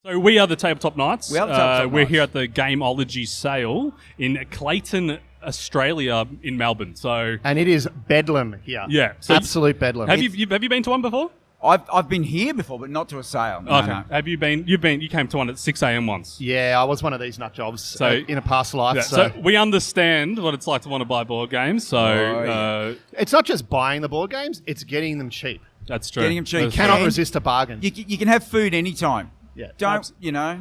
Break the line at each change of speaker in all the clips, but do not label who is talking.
So we are the Tabletop Knights.
We are the Tabletop
We're
Knights.
here at the Gameology Sale in Clayton, Australia, in Melbourne. So
And it is bedlam here.
yeah, so
Absolute bedlam.
have you been to one before?
I've been here before, but not to a sale. No,
Okay.
no.
Have you been? You came to one at 6 a.m. once.
Yeah, I was one of these nut jobs in a past life.
Yeah, so we understand what it's like to want to buy board games. So
It's not just buying the board games, it's getting them cheap.
that's true.
Getting them cheap.
That's
Cannot
true.
resist a bargain.
You can have food anytime.
Yeah.
Don't, you know.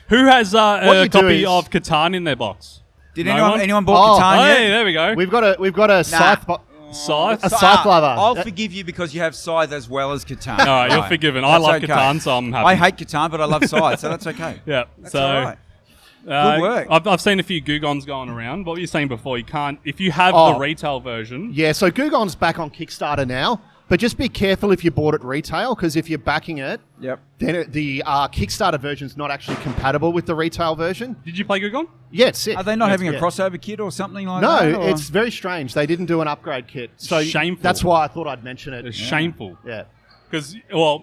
Who has
What
a
you do
copy
is-
of Catan in their box?
Did
No one?
anyone bought Catan
Oh,
yet?
hey, there we go.
We've got a scythe.
Scythe.
A scythe lover.
I'll forgive you because you have Scythe as well as Catan.
All right, you're forgiven. I
That's
love
okay.
Catan, so I'm happy.
I hate Catan, but I love Scythe, so that's okay.
Yeah.
That's
so
all right. Good work.
I've seen a few Googons going around. What were you saying before? You can't if you have
Oh.
the retail version.
Yeah, so Gugon's back on Kickstarter now, but just be careful if you bought it retail, because if you're backing it,
Yep.
then the Kickstarter version's not actually compatible with the retail version.
Did you play Googon?
Yeah, it's sick.
Are they not having a
Yeah.
crossover kit or something like that?
No,
or-
it's very strange. They didn't do an upgrade kit. So
Shameful.
that's why I thought I'd mention it.
It's shameful.
Yeah.
Because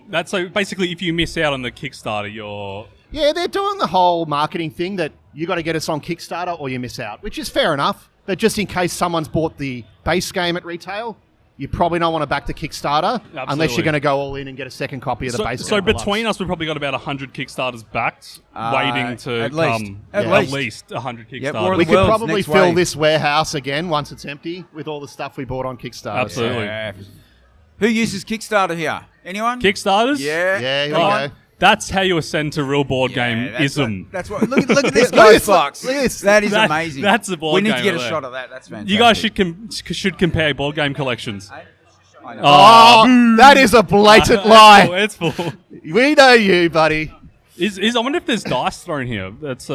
that's so basically if you miss out on the Kickstarter, you're
Yeah, they're doing the whole marketing thing that you got to get us on Kickstarter or you miss out, which is fair enough. But just in case someone's bought the base game at retail, you probably don't want to back the Kickstarter unless
Absolutely.
you're going to go all in and get a second copy of the base game.
so
Deluxe.
between us, we've probably got about 100 Kickstarters backed, waiting to
at least.
come.
At
At
least.
least 100 Kickstarters.
Yeah, we're
we
the
could
world's
probably
next
fill
wave.
this warehouse again once it's empty with all the stuff we bought on Kickstarter.
Absolutely.
Yeah. Who uses Kickstarter here? Anyone?
Kickstarters?
Yeah.
Yeah, here
Oh,
we go.
That's how you ascend to real board game
that's
ism.
That's what. Look at this
Look at
guy,
this,
Fox.
look at this.
That is
That-
amazing.
that's a board
We need
game
to get a
right
shot
there.
of that. That's fantastic.
You guys should compare board game collections.
I know.
Oh, that is a blatant lie.
It's full.
We know you, buddy.
I wonder if there's dice thrown here. That's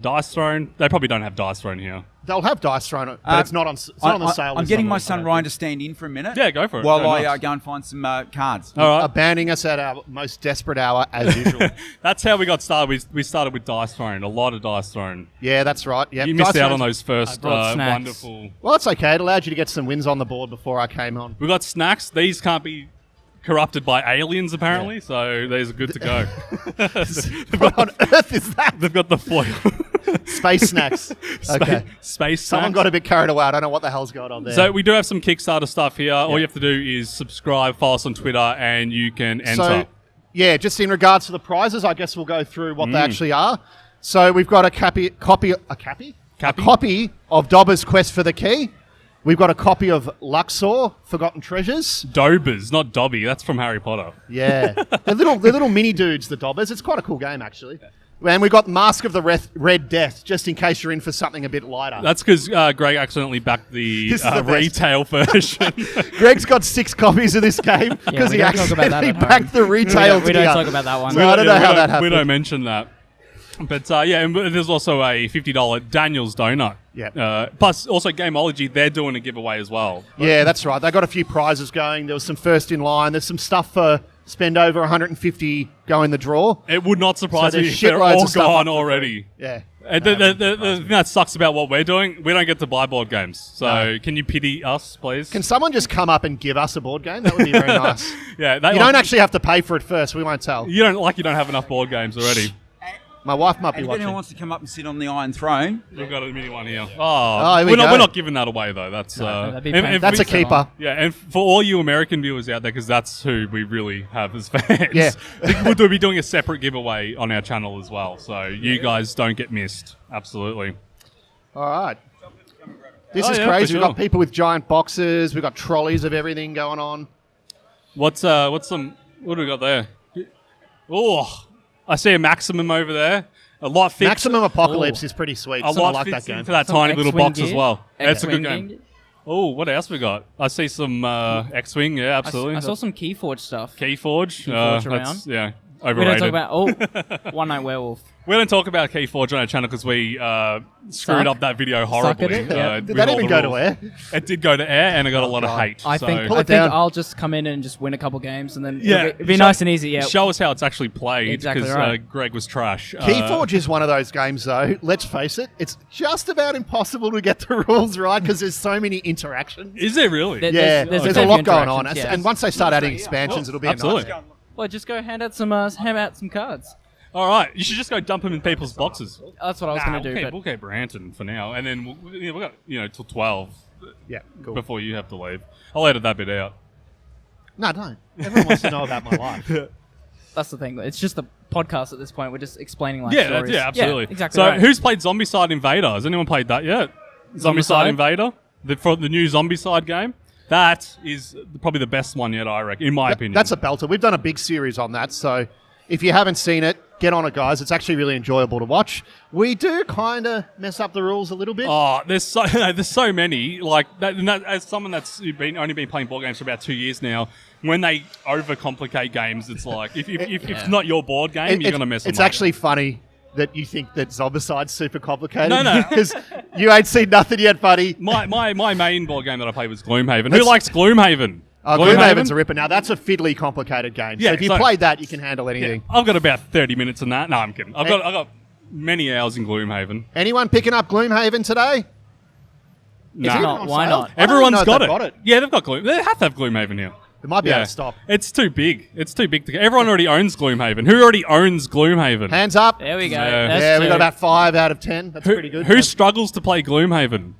dice thrown. They probably don't have dice thrown here.
They'll have dice thrown, but it's not on. It's not on the sale.
I'm
list
getting my
otherwise, I
son
don't
Ryan
think.
to stand in for a minute.
Yeah, go for it.
While
Go
I
nuts.
go and find some cards.
All right.
Abandoning us at our most desperate hour as usual.
That's how we got started. We started with dice thrown. A lot of dice thrown.
Yeah, that's right. Yeah,
You missed
dice
out on
thrown's-
those first
brought snacks.
wonderful.
Well, it's okay. It allowed you to get some wins on the board before I came on.
We got snacks. These can't be corrupted by aliens, apparently. So these are good to go.
What on earth is that?
They've got the foil.
Space snacks. Okay.
Space
Someone
snacks.
got a bit carried away. I don't know what the hell's going on there.
So we do have some Kickstarter stuff here. All you have to do is subscribe, follow us on Twitter, and you can enter.
So, yeah, just in regards to the prizes, I guess we'll go through what they actually are. So we've got a copy of Dobber's Quest for the Key. We've got a copy of Luxor, Forgotten Treasures.
Dobers, not Dobby. That's from Harry Potter.
Yeah, they're little mini dudes, the Dobbers. It's quite a cool game, actually. And we've got Mask of the Red Death, just in case you're in for something a bit lighter.
That's because Greg accidentally backed the
This is the best.
retail version.
Greg's got 6 copies of this game because
we
he
don't talk about that
accidentally
at home.
backed the retail
We don't
tier.
talk about that one.
So I don't know how that
We
happened.
don't mention that. But yeah, and there's also a $50 Daniel's Donut.
Yeah.
Plus, also Gameology, they're doing a giveaway as well.
Yeah, that's right. They got a few prizes going. There was some first in line. There's some stuff for spend over 150 go in the draw.
It would not surprise
So
me
there's
if they're
shitloads
all
of stuff
gone
up for
already.
Yeah.
And the thing that sucks about what we're doing, we don't get to buy board games. So
No.
can you pity us, please?
Can someone just come up and give us a board game? That would be very nice.
Yeah,
You don't actually have to pay for it first. We won't tell.
You don't have enough board games already.
My wife might be
And if
watching.
anyone wants to come up and sit on the Iron Throne,
We've got a mini one here.
here we
we're
go.
not giving that away though. That's
that'd be
and
That's a
Please,
keeper.
yeah, and for all you American viewers out there, because that's who we really have as fans.
Yeah.
we'll be doing a separate giveaway on our channel as well, so you guys don't get missed. Absolutely.
All right. This
Oh,
is
yeah,
crazy.
for
We've
sure.
got people with giant boxes. We've got trolleys of everything going on.
What do we got there? Oh, I see a Maximum over there. A lot fits.
Maximum Apocalypse is pretty sweet.
A
So I
lot
like that
fits
game.
into that
Some
tiny little
X-Wing
box as
gear.
well. It's a good
X-Wing
game. Oh, what else we got? I see some X-Wing. Yeah, absolutely.
I saw some Keyforge stuff.
Keyforge.
Keyforge
That's,
around.
yeah,
We
overrated.
don't talk about One Night Werewolf.
We don't talk about Keyforge on our channel because we screwed
Suck.
up that video horribly.
at it, yeah.
Did
with
that
all
even
the
go to
rules.
air?
It did go to air, and it got a lot of
God.
hate.
I
so.
think
Pull it down.
I'll just come in and just win a couple games, and then
Yeah,
it'd be nice and easy. Yeah,
Show us how it's actually played
Exactly
because
right.
Greg was trash.
Keyforge is one of those games, though. Let's face it, it's just about impossible to get the rules right because there's so many interactions.
Is it really?
There-
Yeah,
there's
there's
a
a
fair
lot
few
going on,
interactions, yeah.
and once they start adding expansions, it'll be
absolutely.
a nightmare.
Well, just go hand out some cards.
All right, you should just go dump them in people's boxes.
That's what I was
Nah,
going to do.
we'll keep ranting for now, and then we've got till 12
Yeah, cool.
before you have to leave. I'll edit that bit out.
No, don't. Everyone wants to know about my life.
That's the thing. It's just a podcast at this point. We're just explaining life
Yeah,
stories.
absolutely.
Yeah, exactly.
So,
right.
who's played Zombicide Invader? Has anyone played that yet? Zombicide Invader, for the new Zombicide game. That is probably the best one yet, I reckon, in my opinion.
That's a belter. We've done a big series on that, so if you haven't seen it, get on it, guys. It's actually really enjoyable to watch. We do kind of mess up the rules a little bit.
Oh, there's so many. Like that, as someone that's only been playing board games for about 2 years now, when they overcomplicate games, it's like if it's not your board game, you're gonna mess them up.
It's actually funny that you think that Zombicide's super complicated.
No.
Because you ain't seen nothing yet, buddy.
My main board game that I played was Gloom Haven. Who likes Gloom Haven?
Gloom Haven's a ripper. Now, that's a fiddly complicated game.
Yeah,
so if you
so-
played that, you can handle anything.
Yeah, I've got about 30 minutes in that. No, I'm kidding. I've got many hours in Gloom Haven.
Anyone picking up Gloom Haven today?
No.
Is it
not?
on
Why
sale?
not?
I don't
Everyone's
know if
got
they've
it. Yeah, they've got Gloom. They have to have Gloom Haven here.
They might be able to stop.
It's too big. It's too big to get. Everyone already owns Gloom Haven. Who already owns Gloom Haven?
Hands up.
There we go.
Yeah.
That's
Yeah, we
two.
got about 5 out of 10. That's pretty good.
Who struggles to play Gloom Haven?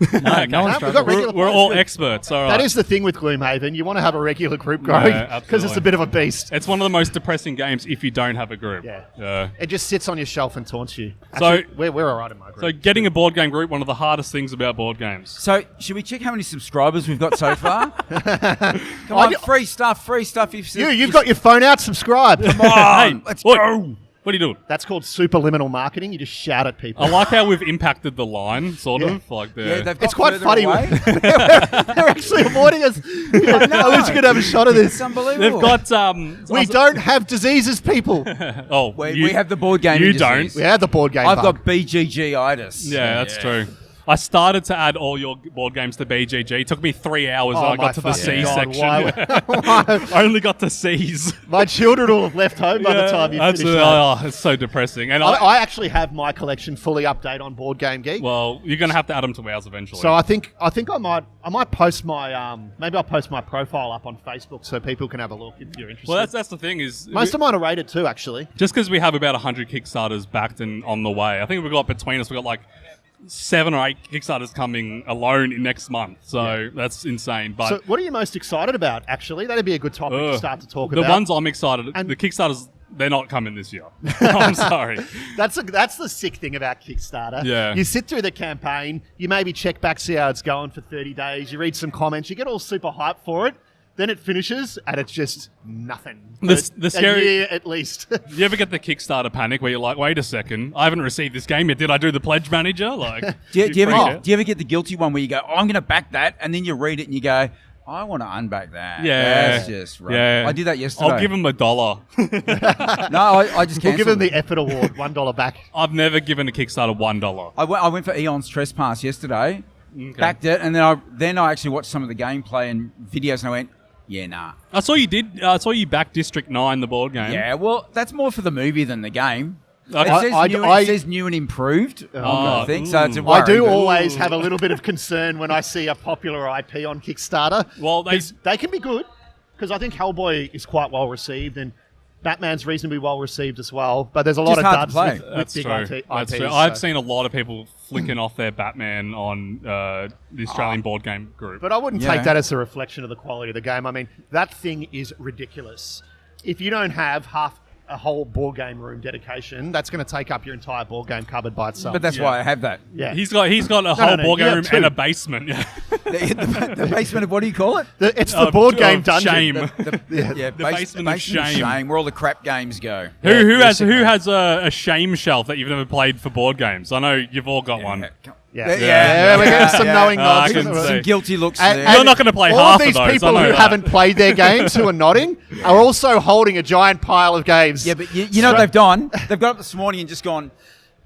No one
we've got
struggles.
regular
We're
players.
all experts. All right.
That is the thing with Gloomhaven. You want to have a regular group going because it's
absolutely.
a bit of a beast.
It's one of the most depressing games if you don't have a group.
Yeah. It just sits on your shelf and taunts you.
So-
Actually, we're all right in my group.
So getting a board game group, one of the hardest things about board games.
So, should we check how many subscribers we've got so far? Come on, free stuff.
You've got your phone out, subscribe.
Come on,
Hey,
let's
oi.
go.
What are you doing?
That's called superliminal marketing. You just shout at people.
I like how we've impacted the line, sort
Yeah.
of. Like the,
Yeah, they've got
It's quite
further
funny.
away.
They're actually avoiding us. I wish you could have a shot of
It's
this.
unbelievable.
they've got
We don't have diseases, people.
Oh,
We have the board game.
You
disease.
We have the board game.
I've
bug.
got BGG-itis.
Yeah, that's true. I started to add all your board games to BGG. It took me 3 hours
Oh
and I
my
got to the
fucking
C
God,
section.
why-
I only got to C's.
My children will have left home by the time you finish
absolutely.
that.
Oh, it's so depressing. And
I actually have my collection fully update on Board Game Geek.
well, you're going to have to add them to ours eventually.
So I think I might post my maybe I'll post my profile up on Facebook so people can have a look if you're interested.
well, that's the thing is...
Most of mine are rated too, actually.
just because we have about 100 Kickstarters backed and on the way. I think we've got between us, we've got like 7 or 8 Kickstarters coming alone in next month. So that's insane. But
So what are you most excited about, actually? That'd be a good topic to start to talk
the
about.
ones I'm excited...
And-
the Kickstarters, they're not coming this year. I'm sorry.
That's the sick thing about Kickstarter.
Yeah.
You sit through the campaign, you maybe check back, see how it's going for 30 days, you read some comments, you get all super hyped for it, then it finishes, and it's just nothing.
The scary-
A year at least.
You ever get the Kickstarter panic where you're like, wait a second, I haven't received this game yet. Did I do the pledge manager? Like,
Do you
freak out.
ever get the guilty one where you go, I'm going to back that, and then you read it and you go, I want to unback that.
Yeah.
That's just right.
Yeah.
I did that yesterday.
I'll give him $1.
No, I just
We'll
cancelled
give them the
it.
effort award, $1 back.
I've never given a Kickstarter $1.
I went for Eon's Trespass yesterday, backed it, and then I actually watched some of the gameplay and videos, and I went, yeah, nah.
I saw you did. I saw you back District 9, the board game.
Yeah, well, that's more for the movie than the game.
Okay.
It says new and improved, I think, so it's a worry.
I do
but-
always have a little bit of concern when I see a popular IP on Kickstarter.
Well,
they can be good, because I think Hellboy is quite well received, and Batman's reasonably well received as well. But there's a lot
Just
of
hard to
duds
play.
with
That's
big
true.
IPs.
That's true.
so-
I've seen a lot of people flicking off their Batman on the Australian board game group.
But I wouldn't
Yeah.
take that as a reflection of the quality of the game. I mean, that thing is ridiculous. If you don't have a whole board game room dedication, that's going to take up your entire board game cupboard by itself.
But that's why I have that.
yeah.
He's got a whole
no,
board
you
game
have
room
two.
and a basement. Yeah.
The basement of, what do you call it?
It's the board game
of
dungeon.
shame.
The
basement of shame.
where all the crap games go.
Who
basically.
has a shame shelf that you've never played for board games? I know you've all got one.
Yeah, we're getting some knowing
I
nods.
can
Some
see.
guilty looks
And-
there.
and
You're not gonna play
all
half of
these
those, I
people
know
who
that.
haven't played their games, who are nodding, are also holding a giant pile of games.
Yeah, but you know what they've done? They've got up this morning and just gone,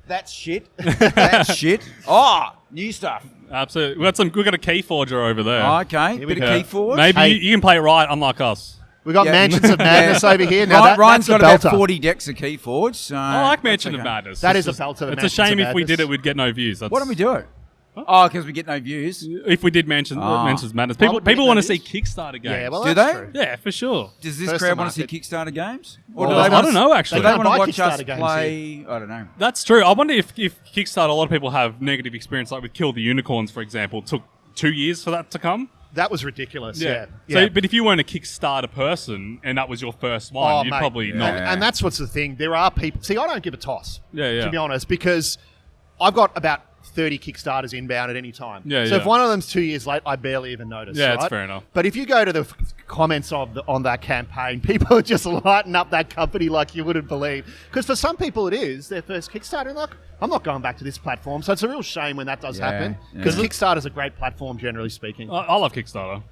that's shit. That's shit. Oh, new stuff.
Absolutely. We've got a key forger over there.
Oh, okay.
we
Bit
go.
of key forward.
Maybe
Hey.
you can play it right, unlike us.
We've got
Yeah.
Mansions of Madness over here. Now,
Ryan's
that's
got
a
about
belter.
40 decks of key forge. So
I like
that's
Mansion of
okay.
Madness.
That
It's
is a belter, the
It's a
Mansions
shame
of
if we
Madness.
did it, we'd get no views.
Why don't we do it? Oh, because we get no views.
If we did mentions matters.
Why would we
People
get
want
no
to see
views?
Kickstarter games.
Yeah, well,
Do
that's
they?
true.
Yeah, for sure.
Does this
First
crowd
to
want to see
market.
Kickstarter games?
Well,
do
I
they want
don't know, actually.
Do they
They
want to
don't buy
watch us
Kickstarter games
play? I don't know.
That's true. I wonder if Kickstarter, a lot of people have negative experience, like with Kill the Unicorns, for example. It took 2 years for that to come.
That was ridiculous. Yeah.
So, but if you weren't a Kickstarter person and that was your first one, you'd
mate.
probably not.
And that's what's the thing. There are people. See, I don't give a toss.
Yeah.
To be honest, because I've got about 30 Kickstarters inbound at any time.
Yeah,
so
yeah.
if one of them's 2 years late, I barely even notice.
Yeah,
right?
that's fair enough.
But if you go to the comments on that campaign, people are just lighting up that company like you wouldn't believe. Because for some people, it is their first Kickstarter. And like, I'm not going back to this platform. So it's a real shame when that does happen. Because Kickstarter's a great platform, generally speaking.
I love Kickstarter.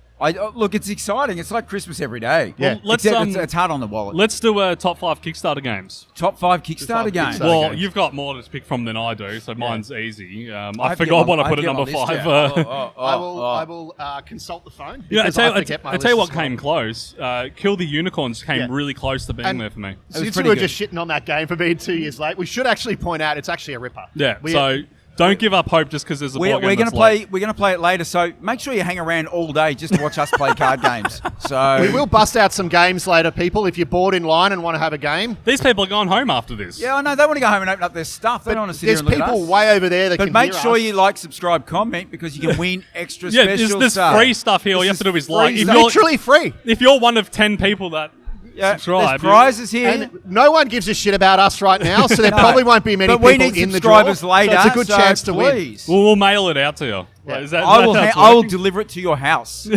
Look, it's exciting. It's like Christmas every day.
Yeah.
Well, let's,
Except it's hard on the wallet.
Let's do top 5 Kickstarter games.
Top 5 Kickstarter
Kickstarter
games.
games.
Well, you've got more to pick from than I do, so mine's easy. I
have to get
forgot what
my-
I put
have
at
to
number
get my
5.
list out.
I will consult the phone.
Yeah, I
because
tell
forget my
you what
list as well.
came close. Kill the Unicorns came
Yeah.
really close to being
And-
there for me.
was
Since we
pretty
were
good.
just shitting on that game for being 2 years late, we should actually point out it's actually a ripper.
Yeah,
We-
so don't give up hope just because there's a
We're
board game
going to
that's
play.
late.
We're going to play it later. So make sure you hang around all day just to watch us play card games. So
we will bust out some games later, people. If you're bored in line and want to have a game,
These people are going home after this.
Yeah, I know they want to go home and open up their stuff. They don't want to sit here
there's
and look at
people
us.
way over there that
But
can
make
hear
sure
us.
you like, subscribe, comment because you can win extra
Yeah,
special
there's
stuff.
free stuff here. All you have to do is like.
free
If
stuff.
you're,
Literally free.
if you're one of 10 people that
Yeah,
subscribe,
there's prizes here.
And no one gives a shit about us right now, so there
No.
probably won't be many
But
people
we need
in the draw.
subscribers later.
So it's a good chance to win.
please.
we'll mail it out to you.
Yeah.
Is that,
I
is
will.
that how
I will
it's working?
deliver it to your house.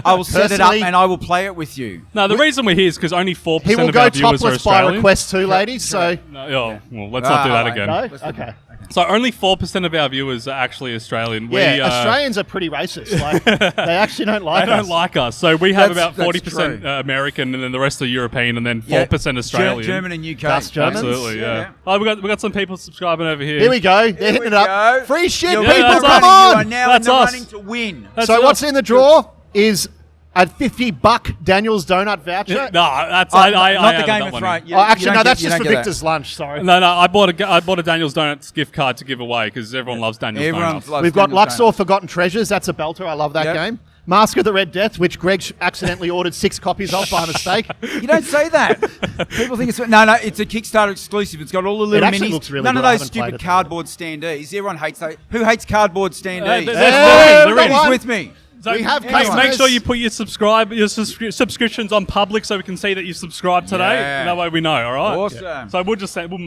I will set it up
Personally-
and I will play it with you.
No, the reason we're here is because only 4%
He will
of
go
our viewers are
topless by
Australian.
request too, ladies. So
No, well, let's not do that again.
no,
Let's do
okay.
So only 4% of our viewers are actually Australian.
Yeah,
We,
Australians are pretty racist. Like they actually don't like
They
us.
don't like us. So we have
That's-
about 40%
true.
American, and then the rest are European, and then
Yeah.
4% Australian.
German and UK.
That's Germans.
Absolutely, yeah.
Yeah.
Oh, we got some people subscribing over here.
Here we go. They're hitting
we
it up.
go.
Free shit,
You're
people.
that's
Come
us.
You are
on.
now
That's
in the
us.
running to win.
That's
So
us.
what's in the draw is a $50 Daniel's Donut voucher.
No, that's
Oh,
I
not
added
the Game
that
of
one
Thrones.
in.
You-
Oh,
you
actually,
don't
no,
get-
that's
you
just
don't
for
get
Victor's lunch. Sorry.
No, I bought a Daniel's Donuts gift card to give away because everyone loves Daniel's
Everyone
Donuts.
loves
We've got
Daniel's
Luxor Forgotten Treasures. That's a belter. I love that
Yep.
game. Mask of the Red Death, which Greg accidentally ordered 6 copies of by mistake.
You don't say that. People think it's no. It's a Kickstarter exclusive. It's got all the little
actually
minis.
looks really
None
good.
of
I
those
haven't played
stupid
it.
cardboard standees. Everyone hates those. Who hates cardboard standees?
there's
Hey,
one. There
come
is.
on.
Who's with me?
So
We have
make
customers.
sure you put your subscriptions on public so we can see that you subscribed today.
Yeah.
That way we know. All right.
Awesome.
So we'll just say we'll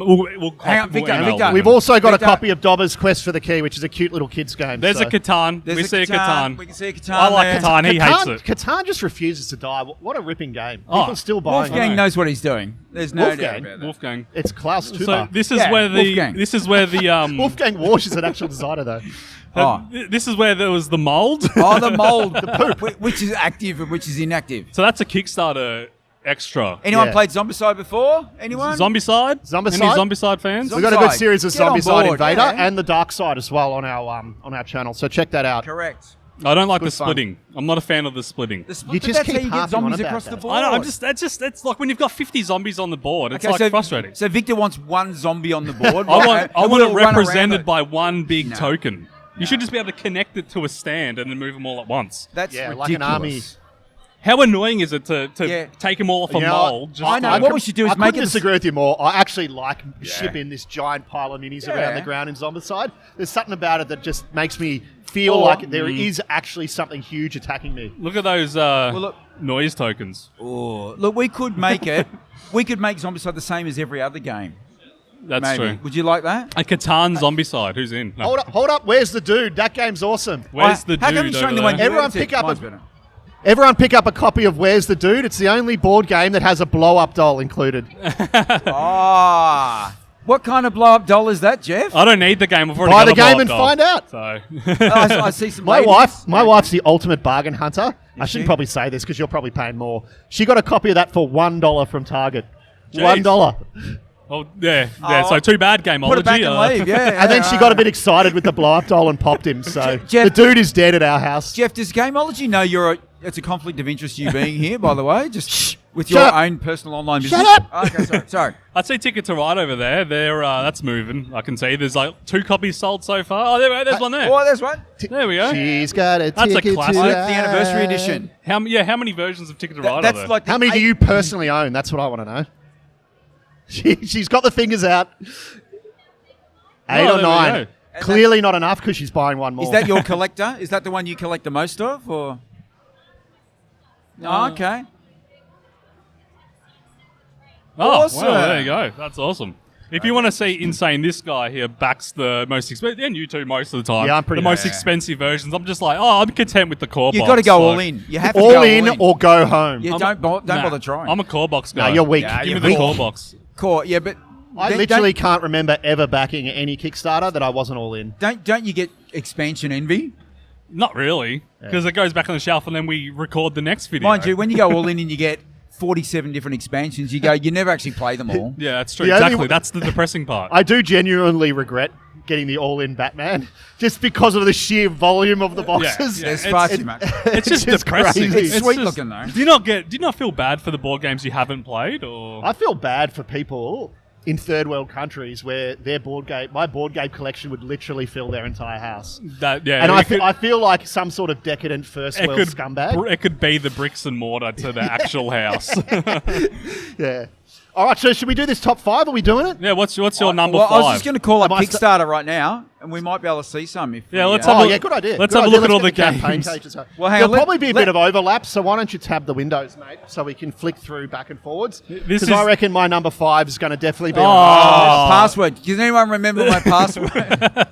Hang on, Victor,
email
Victor.
them.
We've also got a
Victor.
copy of Dobber's Quest for the Key, which is a cute little kids game.
There's
so.
a Catan.
There's
We see a Catan.
We can see a Catan.
I like
there.
Catan. He hates it.
Catan just refuses to die. What a ripping game.
Oh,
People still buying
I
Wolfgang
know.
it.
knows what he's doing. There's no doubt
Wolfgang?
about that.
Wolfgang.
It's Klaus Tuber.
So this is
Yeah,
where
Wolfgang.
this is where the
Wolfgang Warsh is an actual designer, though.
Oh.
this is where there was the mold.
Oh, the mold, the poop, which is active and which is inactive.
So that's a Kickstarter extra.
Anyone
Yeah.
played Zombicide before? Anyone?
Zombicide?
Zombicide?
Any Zombicide fans?
We've got a good
Zombicide.
series of
Get on
Zombicide
board,
Invader
yeah.
and the Dark Side as well on our channel. So check that out.
Correct.
I don't like
Good
the
fun.
splitting. I'm not a fan of the splitting.
The
You
but
just
that's
keep
how you get
harping on
zombies
about
across
that.
the board.
I know. It's like when you've got 50 zombies on the board. It's
Okay,
frustrating.
So Victor wants one zombie on the board.
I want
and
it
we'll run
represented
around
by one big
No.
token. You should just be able to connect it to a stand and then move them all at once.
That's
Yeah,
ridiculous.
like an army.
How annoying is it to
Yeah.
take them all off a
You know,
mold? Just
I know.
like-
What we should do is
I
make
couldn't
it.
disagree with you more. I actually like shipping this giant pile of minis around the ground in Zombicide. There's something about it that just makes me feel like there is actually something huge attacking me.
Look at those
look-
noise tokens.
Oh, look, we could make it. We could make Zombicide the same as every other game.
That's
Maybe.
true.
Would you like that?
A Catan Zombicide. Who's in? No.
Hold up. Where's the dude? That game's awesome.
Where's the
How come
dude
you're showing
over
the one
there?
you
Everyone
edited?
pick up
Mine's
a-
better.
Everyone pick up a copy of Where's the Dude? It's the only board game that has a blow-up doll included.
Ah. What kind of blow-up doll is that, Jeff?
I don't need the game. I've already
Buy
got
the
a
game
blow-up
and
doll.
find out.
So
I see some
My
ladies.
wife's the ultimate bargain hunter. I
she?
shouldn't probably say this because you're probably paying more. She got a copy of that for $1 from Target.
Jeez.
$1.
Oh, yeah.
Oh,
So too bad, Gameology.
Put it back and leave, yeah.
And then she got a bit excited with the blow-up doll and popped him. So
Jeff-
the dude is dead at our house.
Jeff, does Gameology know it's a conflict of interest you being here, by the way? Just With
Shut
your
up.
own personal online business?
Shut up.
Oh, okay, sorry.
I'd say Ticket to Ride over there. They're that's moving. I can see there's like 2 copies sold so far. Oh, there's one there.
Oh, there's one.
There we go.
She's got a
That's a
ticket
classic.
to
Oh, that's the anniversary edition.
How many versions of Ticket to Ride are
That's
there?
like
How many do you personally own? That's what I want to know. She's got the fingers out. 8
Oh,
or
there we
9.
go.
Clearly not enough because she's buying one more.
Is that your collector? Is that the one you collect the most of, or? Oh, okay.
Oh,
Awesome.
wow, there you go. That's awesome. If you want to see insane, this guy here backs the most expensive, and you two most of the time.
Yeah, I'm pretty
the most
much.
expensive versions. I'm just like, I'm content with the core
You've
box.
got to go all
Like,
in. You have to
all
go
in
all in.
or go home?
Yeah,
I'm-
don't
nah,
bother trying.
I'm a core box guy.
No, you're weak.
Yeah,
Give me
you're
the
weak.
core box.
Core, yeah, but
I
don't-
literally can't remember ever backing any Kickstarter that I wasn't all in.
don't you get expansion envy?
Not really, because it goes back on the shelf and then we record the next video.
Mind you, when you go all in and you get 47 different expansions, you never actually play them all.
Yeah, that's true.
The only
Exactly.
w-
That's the depressing part.
I do genuinely regret getting the all-in Batman just because of the sheer volume of the boxes.
yeah.
There's
It's-
far too much.
it's just
just
depressing.
crazy.
It's sweet looking, though.
Do you not feel bad for the board games you haven't played, or
I feel bad for people in third world countries where my board game collection would literally fill their entire house.
that? Yeah,
And
it could-
I feel like some sort of decadent first
it
world
could
scumbag.
It could be the bricks and mortar to the actual house.
Yeah. All right, so should we do this top 5? Are we doing it?
Yeah, what's your number
Well,
5?
I was just going to call up
Am I
Kickstarter right now, and we might be able to see some. If
Yeah,
we,
let's
uh,
have
Oh,
a-
yeah, good idea.
let's
Good
have a
idea.
look at all
get
the
campaign
games.
pages.
Well, hang
There'll
on,
probably be a
let-
bit of overlap, so why don't you tab the windows, mate, so we can flick through back and forwards?
This
Because
is-
I reckon my number 5 is going to definitely be
Password. Does anyone remember my password?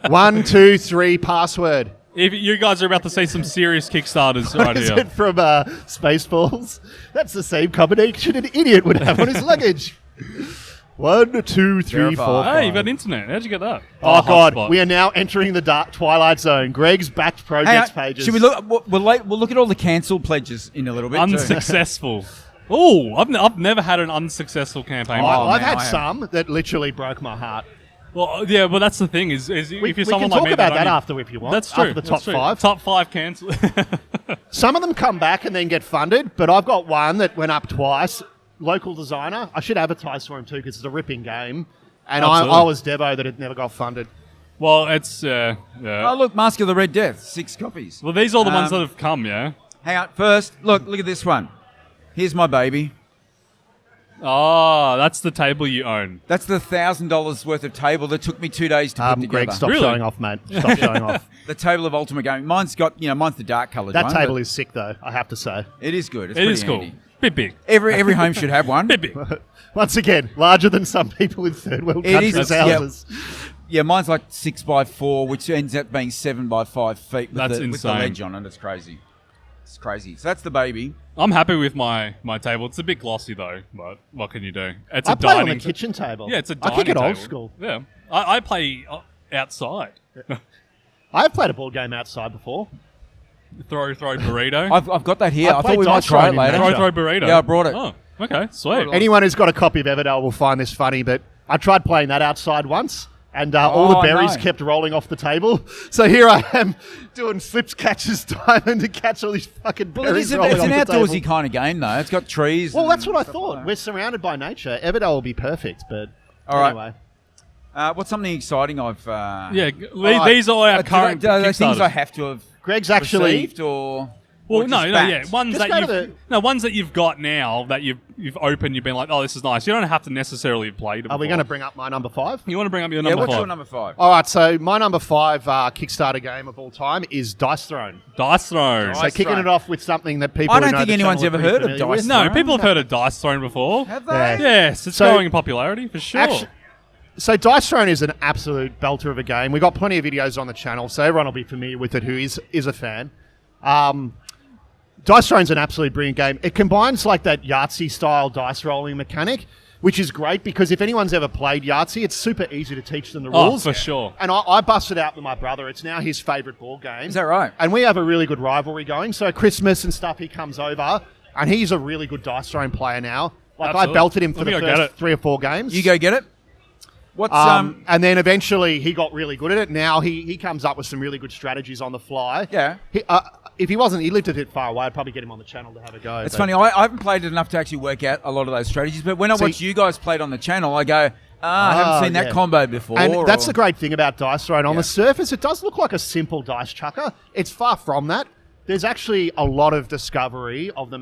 1, 2, 3 password.
If you guys are about to see some serious Kickstarters right
Is
here.
it from Spaceballs? That's the same combination an idiot would have on his luggage. 1, 2, 3,
Verify.
4, 5.
Hey, you've got internet. How'd you get that?
Oh, God.
hotspot.
We are now entering the dark twilight zone. Greg's backed
Hang
projects
on,
pages.
should we look? We'll look at all the cancelled pledges in a little bit. too.
Unsuccessful. Oh, I've never had an unsuccessful campaign.
Oh,
I've
man,
had
I have.
some that literally broke my heart.
Well, yeah, but that's the thing is if you're
We
someone
can
like
talk
me
about that
only-
after if you want.
That's true.
After the
that's
top
true.
5.
Top 5 cancel.
Some of them come back and then get funded, but I've got one that went up twice. Local designer. I should advertise for him too because it's a ripping game. And
Absolutely.
I was Devo that it never got funded.
Well, it's yeah.
Oh, look, Mask of the Red Death, 6 copies.
Well, these are all the ones
Um,
that have come, yeah.
Hang on, first, look at this one. Here's my baby.
Oh, that's the table you own.
That's the $1,000 worth of table that took me 2 days to put together.
Greg, stop
Really?
showing off, mate. Stop showing off.
The table of Ultimate Gaming. Mine's got, mine's the dark coloured
That
one.
table
but
is sick, though, I have to say.
It is good. It's
It
pretty
is cool.
handy.
Bit big.
Every home should have one.
Bit big.
Once again, larger than some people in third world
It is,
countries'
yeah.
houses.
Yeah, mine's like 6x4, which ends up being 7x5 feet with,
That's
with the
insane.
ledge on it. It's crazy. It's crazy. So that's the baby.
I'm happy with my table. It's a bit glossy though, but what can you do? It's
I
a
play on
dining
the kitchen table.
Yeah, it's a
I
dining
kick it old
table.
school.
Yeah, I play outside.
I've played a board game outside before.
throw burrito.
I've got that here.
I
I thought
played
we might
Dice
try it
Throne in
later.
throw burrito.
Yeah, I brought it.
Oh, okay, sweet.
Anyone who's got a copy of Everdell will find this funny, but I tried playing that outside once, and all the
Oh,
berries
no.
kept rolling off the table. So here I am doing slips, catches, diamond to catch all these fucking
Well,
berries
it's
rolling
an
off the
outdoorsy
table.
kind of game, though. It's got trees.
Well,
and
that's what I
stuff
thought.
like
We're surrounded by nature. Everdell will be perfect, but
All right.
anyway.
that. What's something exciting I've...
Yeah, these are our current
Are they things
Kickstarters.
I have to have
Greg's actually...
received, or...
Well,
or
no,
just
yeah,
backed?
ones
Just
that
go to
you've ones that you've got now that you've opened. You've been like, oh, this is nice. You don't have to necessarily have played it.
Are we
before.
going to bring up my number 5?
You want to bring up your
Yeah,
number
what's
5?
your number 5?
All right, so my number 5 Kickstarter game of all time is Dice Throne.
Dice Throne.
So
Dice
kicking
Throne.
it off with something that people
I
who
don't
know
think
the
anyone's
channel are
ever
pretty
heard of
familiar
Dice
with.
No,
Throne?
people have heard of Dice Throne before.
Have they?
Yeah.
Yes, it's
So-
growing in popularity for sure.
So Dice Throne is an absolute belter of a game. We've got plenty of videos on the channel, so everyone will be familiar with it who is a fan. Dice Throne's an absolutely brilliant game. It combines like that Yahtzee-style dice rolling mechanic, which is great because if anyone's ever played Yahtzee, it's super easy to teach them the
Oh,
rules.
for sure.
And I busted out with my brother. It's now his favourite board game.
Is that right?
And we have a really good rivalry going. So Christmas and stuff, he comes over, and he's a really good Dice Throne player now. Like
Absolutely.
I belted him for
Let me
the
go get
first
it.
3 or 4 games.
You go get it? What's
And then eventually he got really good at it. Now he comes up with some really good strategies on the fly.
Yeah.
If he lived a bit far away, I'd probably get him on the channel to have a go.
It's funny, I haven't played it enough to actually work out a lot of those strategies, but when I watch you guys play it on the channel, I go, I haven't seen that combo before.
And that's the great thing about Dice Throne. On the surface, it does look like a simple dice chucker. It's far from that. There's actually a lot of discovery of the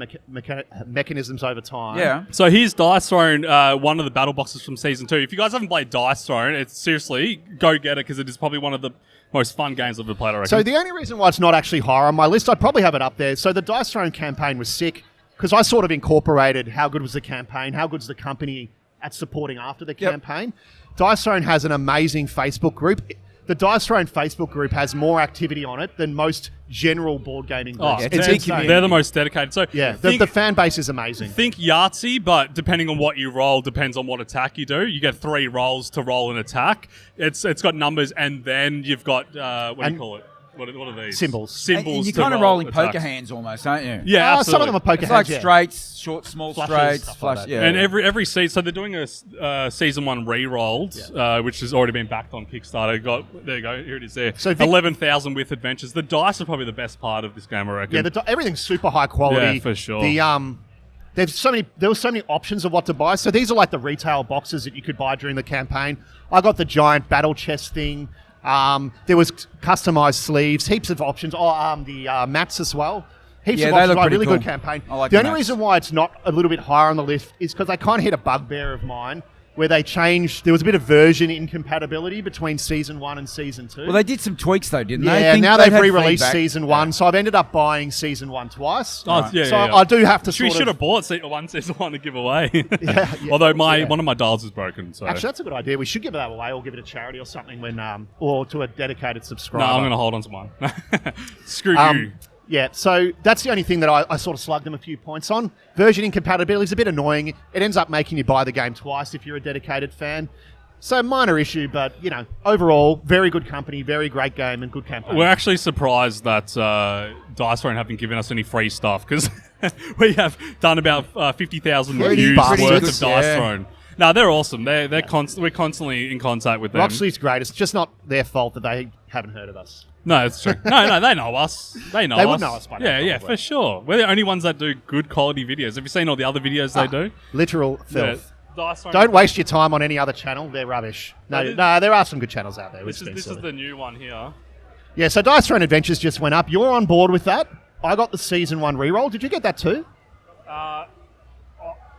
mechanisms over time.
Yeah.
So here's Dice Throne, one of the battle boxes from Season 2. If you guys haven't played Dice Throne, it's seriously, go get it, because it is probably one of the most fun games I've ever played, I reckon.
So the only reason why it's not actually higher on my list, I'd probably have it up there. So the Dice Throne campaign was sick, because I sort of incorporated how good was the campaign, how good's the company at supporting after the campaign. Dice Throne has an amazing Facebook group. The Dice Throne Facebook group has more activity on it than most general board gaming groups.
They're the most dedicated. So
yeah, the fan base is amazing.
Think Yahtzee, but depending on what you roll, depends on what attack you do. You get 3 rolls to roll an attack. It's got numbers, and then you've got what do you call it? What are these?
Symbols.
And you're kind of rolling poker hands almost, aren't you?
Yeah, absolutely.
Some of them are poker
It's
hands.
like straights, short, small
Flushes,
straights,
stuff like
flush.
that.
Yeah.
And every season, so they're doing a season 1 re-rolled, which has already been backed on Kickstarter. There you go, here it is there.
So
11,000 with adventures. The dice are probably the best part of this game, I reckon.
Yeah, everything's super high quality.
Yeah, for sure.
There were so many options of what to buy. So these are like the retail boxes that you could buy during the campaign. I got the giant battle chest thing. There was customized sleeves, heaps of options. The mats as well. Heaps of
they
options.
look pretty
Really
cool.
good campaign.
I like
the
the
only
mats.
reason why it's not a little bit higher on the list is because they kind of hit a bugbear of mine where they changed. There was a bit of version incompatibility between Season 1 and Season 2.
Well, they did some tweaks though, didn't they? I
Yeah,
think
now
they've
they've
had
re-released
feedback.
Season 1, so I've ended up buying Season 1 twice.
Oh, yeah,
So
yeah.
I do have to
We
sort
should
of...
have bought season 1 to give away.
Yeah,
Although one of my dials is broken. So.
Actually, that's a good idea. We should give that away or give it to charity or something or to a dedicated subscriber.
No, I'm going to hold on to mine. Screw you.
Yeah, so that's the only thing that I sort of slugged them a few points on. Version incompatibility is a bit annoying. It ends up making you buy the game twice if you're a dedicated fan. So minor issue, but, overall, very good company, very great game and good campaign.
We're actually surprised that Dice Throne haven't given us any free stuff, because we have done about 50,000 reviews
bastards.
worth of Dice
Yeah.
Throne. No, they're awesome. We're constantly in contact with them.
Roxley's great. It's just not their fault that they haven't heard of us.
No, it's true. No, they know us. They know us.
They would know us by now,
Yeah,
probably.
for sure. We're the only ones that do good quality videos. Have you seen all the other videos they do?
Literal filth.
Dice Throne.
Don't waste your time on any other channel. They're rubbish. No, there are some good channels out there.
This is the new one here.
Yeah, so Dice Throne Adventures just went up. You're on board with that. I got the Season 1 reroll. Did you get that too?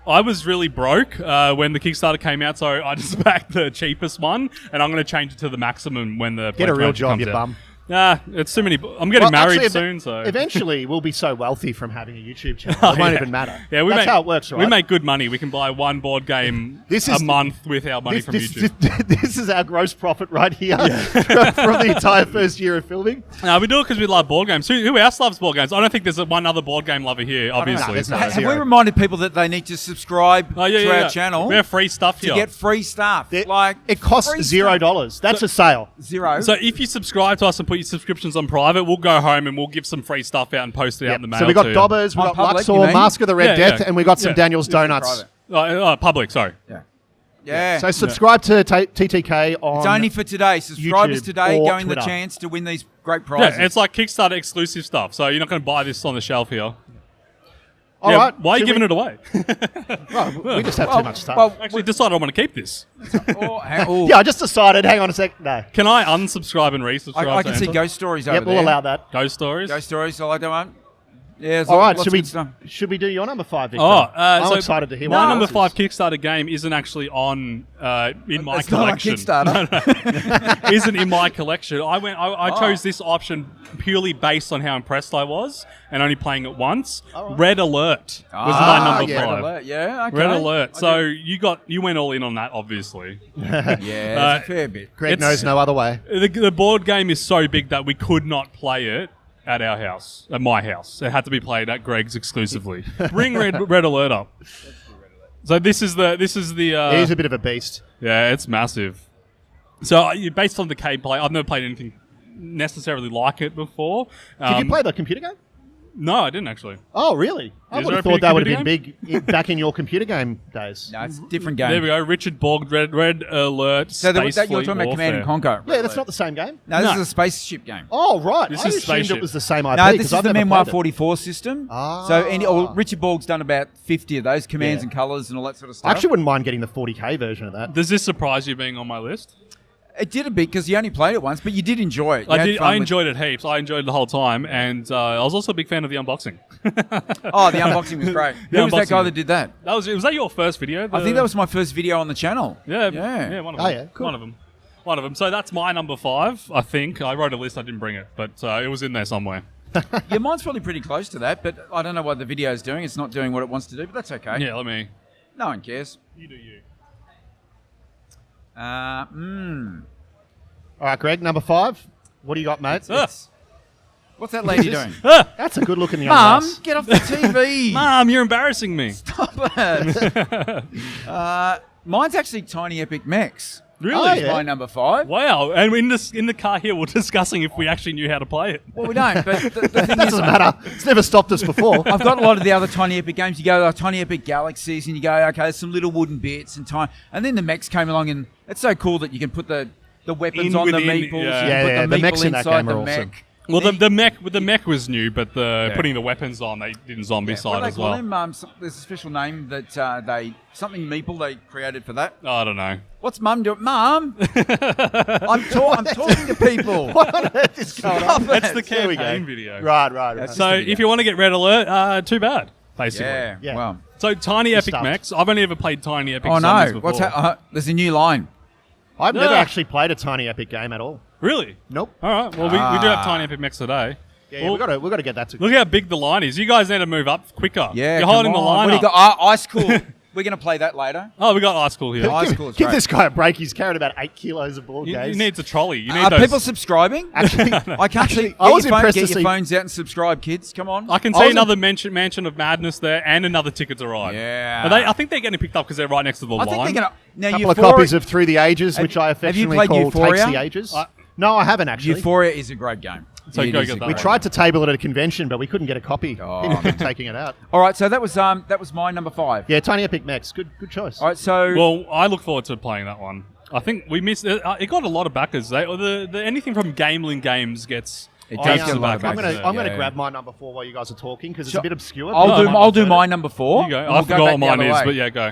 I was really broke when the Kickstarter came out, so I just backed the cheapest one, and I'm going to change it to the maximum when the
Get a real
promotion
job,
comes
you
out.
bum.
Nah, it's too many. I'm getting married
actually,
soon, so
eventually we'll be so wealthy from having a YouTube channel. It won't even matter.
Yeah,
That's how it works, right?
We make good money. We can buy one board game a month with our money from YouTube.
This is our gross profit right here from the entire first year of filming.
No, we do it because we love board games. Who else loves board games? I don't think there's one other board game lover here, obviously.
there's not.
Have we
Zero.
reminded people that they need to subscribe to our channel
We have free stuff
to
here.
get free stuff?
It costs
free
$0.
stuff.
That's a sale.
Zero.
So if you subscribe to us and put your subscriptions on private, we'll go home and we'll give some free stuff out and post it out in the mail.
So we got
to you.
Dobbers, we
On
got
public, you
Luxor,
mean?
Mask of the Red
Yeah,
Death,
yeah.
and we got some
Yeah.
Daniel's Donuts.
private.
Public, sorry.
Yeah.
So subscribe to TTK on...
It's only for today. Subscribers
YouTube
today
or
going the
Twitter.
chance to win these great prizes.
Yeah, it's like Kickstarter exclusive stuff. So you're not going to buy this on the shelf here.
All right.
Why are you
should
giving
we-
it away?
Well, we just have too much stuff.
Well,
Actually, decided I want to keep this.
yeah, I just decided. Hang on a sec. No.
Can I unsubscribe and resubscribe?
I can
to
see
Anton?
ghost stories over
Yep,
there.
we'll allow that.
Ghost stories.
Ghost stories. I like that one. Yeah. there's
All right,
lots
should
of
we
good stuff.
should we do your number 5, Victor?
I'm
I'm excited to hear
my
what
number
yours
5
is.
Kickstarter game isn't actually in my
It's not on
collection.
Kickstarter.
Isn't in my collection. I chose this option purely based on how impressed I was and only playing it once. Red Alert was my number
yeah.
5.
Red alert. Yeah. Okay.
Red Alert. So you went all in on that, obviously.
Yeah. There's a fair bit.
Greg
It's-
knows no other way.
The board game is so big that we could not play it at our house, at my house. It had to be played at Greg's exclusively. Bring Red Alert up. So this is the.
He's a bit of a beast.
Yeah, it's massive. So based on the gameplay, I've never played anything necessarily like it before.
Did you play the computer game?
No, I didn't actually.
Oh, really? I
Is
would
there
have
a
thought that would have
computer
been big back in your computer game days.
No, it's a different game.
There we go. Richard Borg, Red Alert,
So
Space
you're
Fleet
talking about Command and
Warfare.
Conquer.
Yeah, that's not the same game.
No, this
No.
is a spaceship game.
Oh, right.
This
I
is
assumed
Spaceship.
it was the same IP.
No, this
'cause
is
I've
the
never
Memoir
played it.
44 system.
Ah.
So Richard Borg's done about 50 of those, commands
Yeah.
and colours and all that sort of
I
stuff.
actually wouldn't mind getting the 40k version of that.
Does this surprise you being on my list?
It did a bit because you only played it once, but you did enjoy it. You
I
had
did.
fun
I
with-
enjoyed it heaps. I enjoyed it the whole time, and I was also a big fan of the unboxing.
Oh, the unboxing was great.
The
Who was that
unboxing.
guy that did that?
Was that your first video?
I think that was my first video on the channel.
Yeah, one of them.
Oh, yeah, cool.
One of them. So that's my number 5. I think I wrote a list. I didn't bring it, but it was in there somewhere.
Yeah, mine's probably pretty close to that, but I don't know what the video is doing. It's not doing what it wants to do, but that's okay.
Yeah, let me.
No one cares.
You do you.
All right, Greg, number 5. What do you got, mate?
What's that lady doing?
That's a good look in the young
Mum,
lass.
get off the TV.
Mom, you're embarrassing me.
Stop it. Mine's actually Tiny Epic Mechs.
Really?
Oh,
Is
yeah.
my number 5.
Wow. And in the car here, we're discussing if we actually knew how to play it.
Well, we don't, but the thing is,
Doesn't matter. It's never stopped us before.
I've got a lot of the other Tiny Epic games. You go to Tiny Epic Galaxies and you go, okay, there's some little wooden bits and time. And then the mechs came along and it's so cool that you can put the weapons
In
on
within,
the meeples.
yeah.
You
Yeah,
put
yeah,
the
the mechs
meeple
in that
inside
game
the
are awesome.
mech.
Well, the mech was new, but putting the weapons on, they did in
What do
Zombicide
they
as
call
well.
them? There's a special name that something meeple they created for that.
Oh, I don't know.
What's Mum doing? Mum, I'm talking to people.
What on earth is going on?
That's the
There we go.
campaign video.
Right.
That's
So
just the
if you want to get Red Alert, too bad, basically.
Yeah.
Yeah.
Well.
So Tiny Epic
stuffed.
Mechs. I've only ever played Tiny Epic
Oh
Zombies
no!
before.
There's a new line.
I've never
Yeah.
actually played a Tiny Epic game at all.
Really?
Nope.
All right. Well, we do have Tiny Epic Mechs today.
Yeah,
Well,
we've got to get that to.
Look how big the line is. You guys need to move up quicker.
Yeah,
You're
come
holding the
on.
line
What do you
up.
got? Ice Cool. We're going to play that later.
Oh, we got Ice Cool here.
Ice Cool is
Give
great.
this guy a break. He's carried about 8 kilos of board
You
games.
need a trolley. You need
Are
those.
people subscribing?
Actually,
I can't see.
I was impressed
Get
to
your
see.
phones out and subscribe, kids. Come on.
I can
I
see
was
another Mansion of Madness there and another Ticket to Ride.
Yeah.
I think they're getting picked up because they're right next to the
I
line.
think they're going to. Now,
couple of
Euphoria,
copies of Through the Ages, which I
have you
affectionately
played
call
Euphoria?
Takes the Ages. No, I haven't actually.
Euphoria is a great game.
So
It
go
is
get
a
that
We
one.
tried to table it at a convention, but we couldn't get a copy.
Oh.
People kept taking it out.
All right, so that was my number 5.
Yeah, Tiny Epic Mechs. Good choice.
All right, so
Well, I look forward to playing that one. I think we missed it. It got a lot of backers. Anything from Gameling Games gets.
it
I,
does get a lot of
I'm
backers.
gonna
Yeah.
grab my number 4 while you guys are talking because it's
Sure.
a bit obscure.
I'll do
my.
my number 4.
You go.
and
I
we'll
forgot
go
what
back the
mine
other
is,
way.
but yeah, go.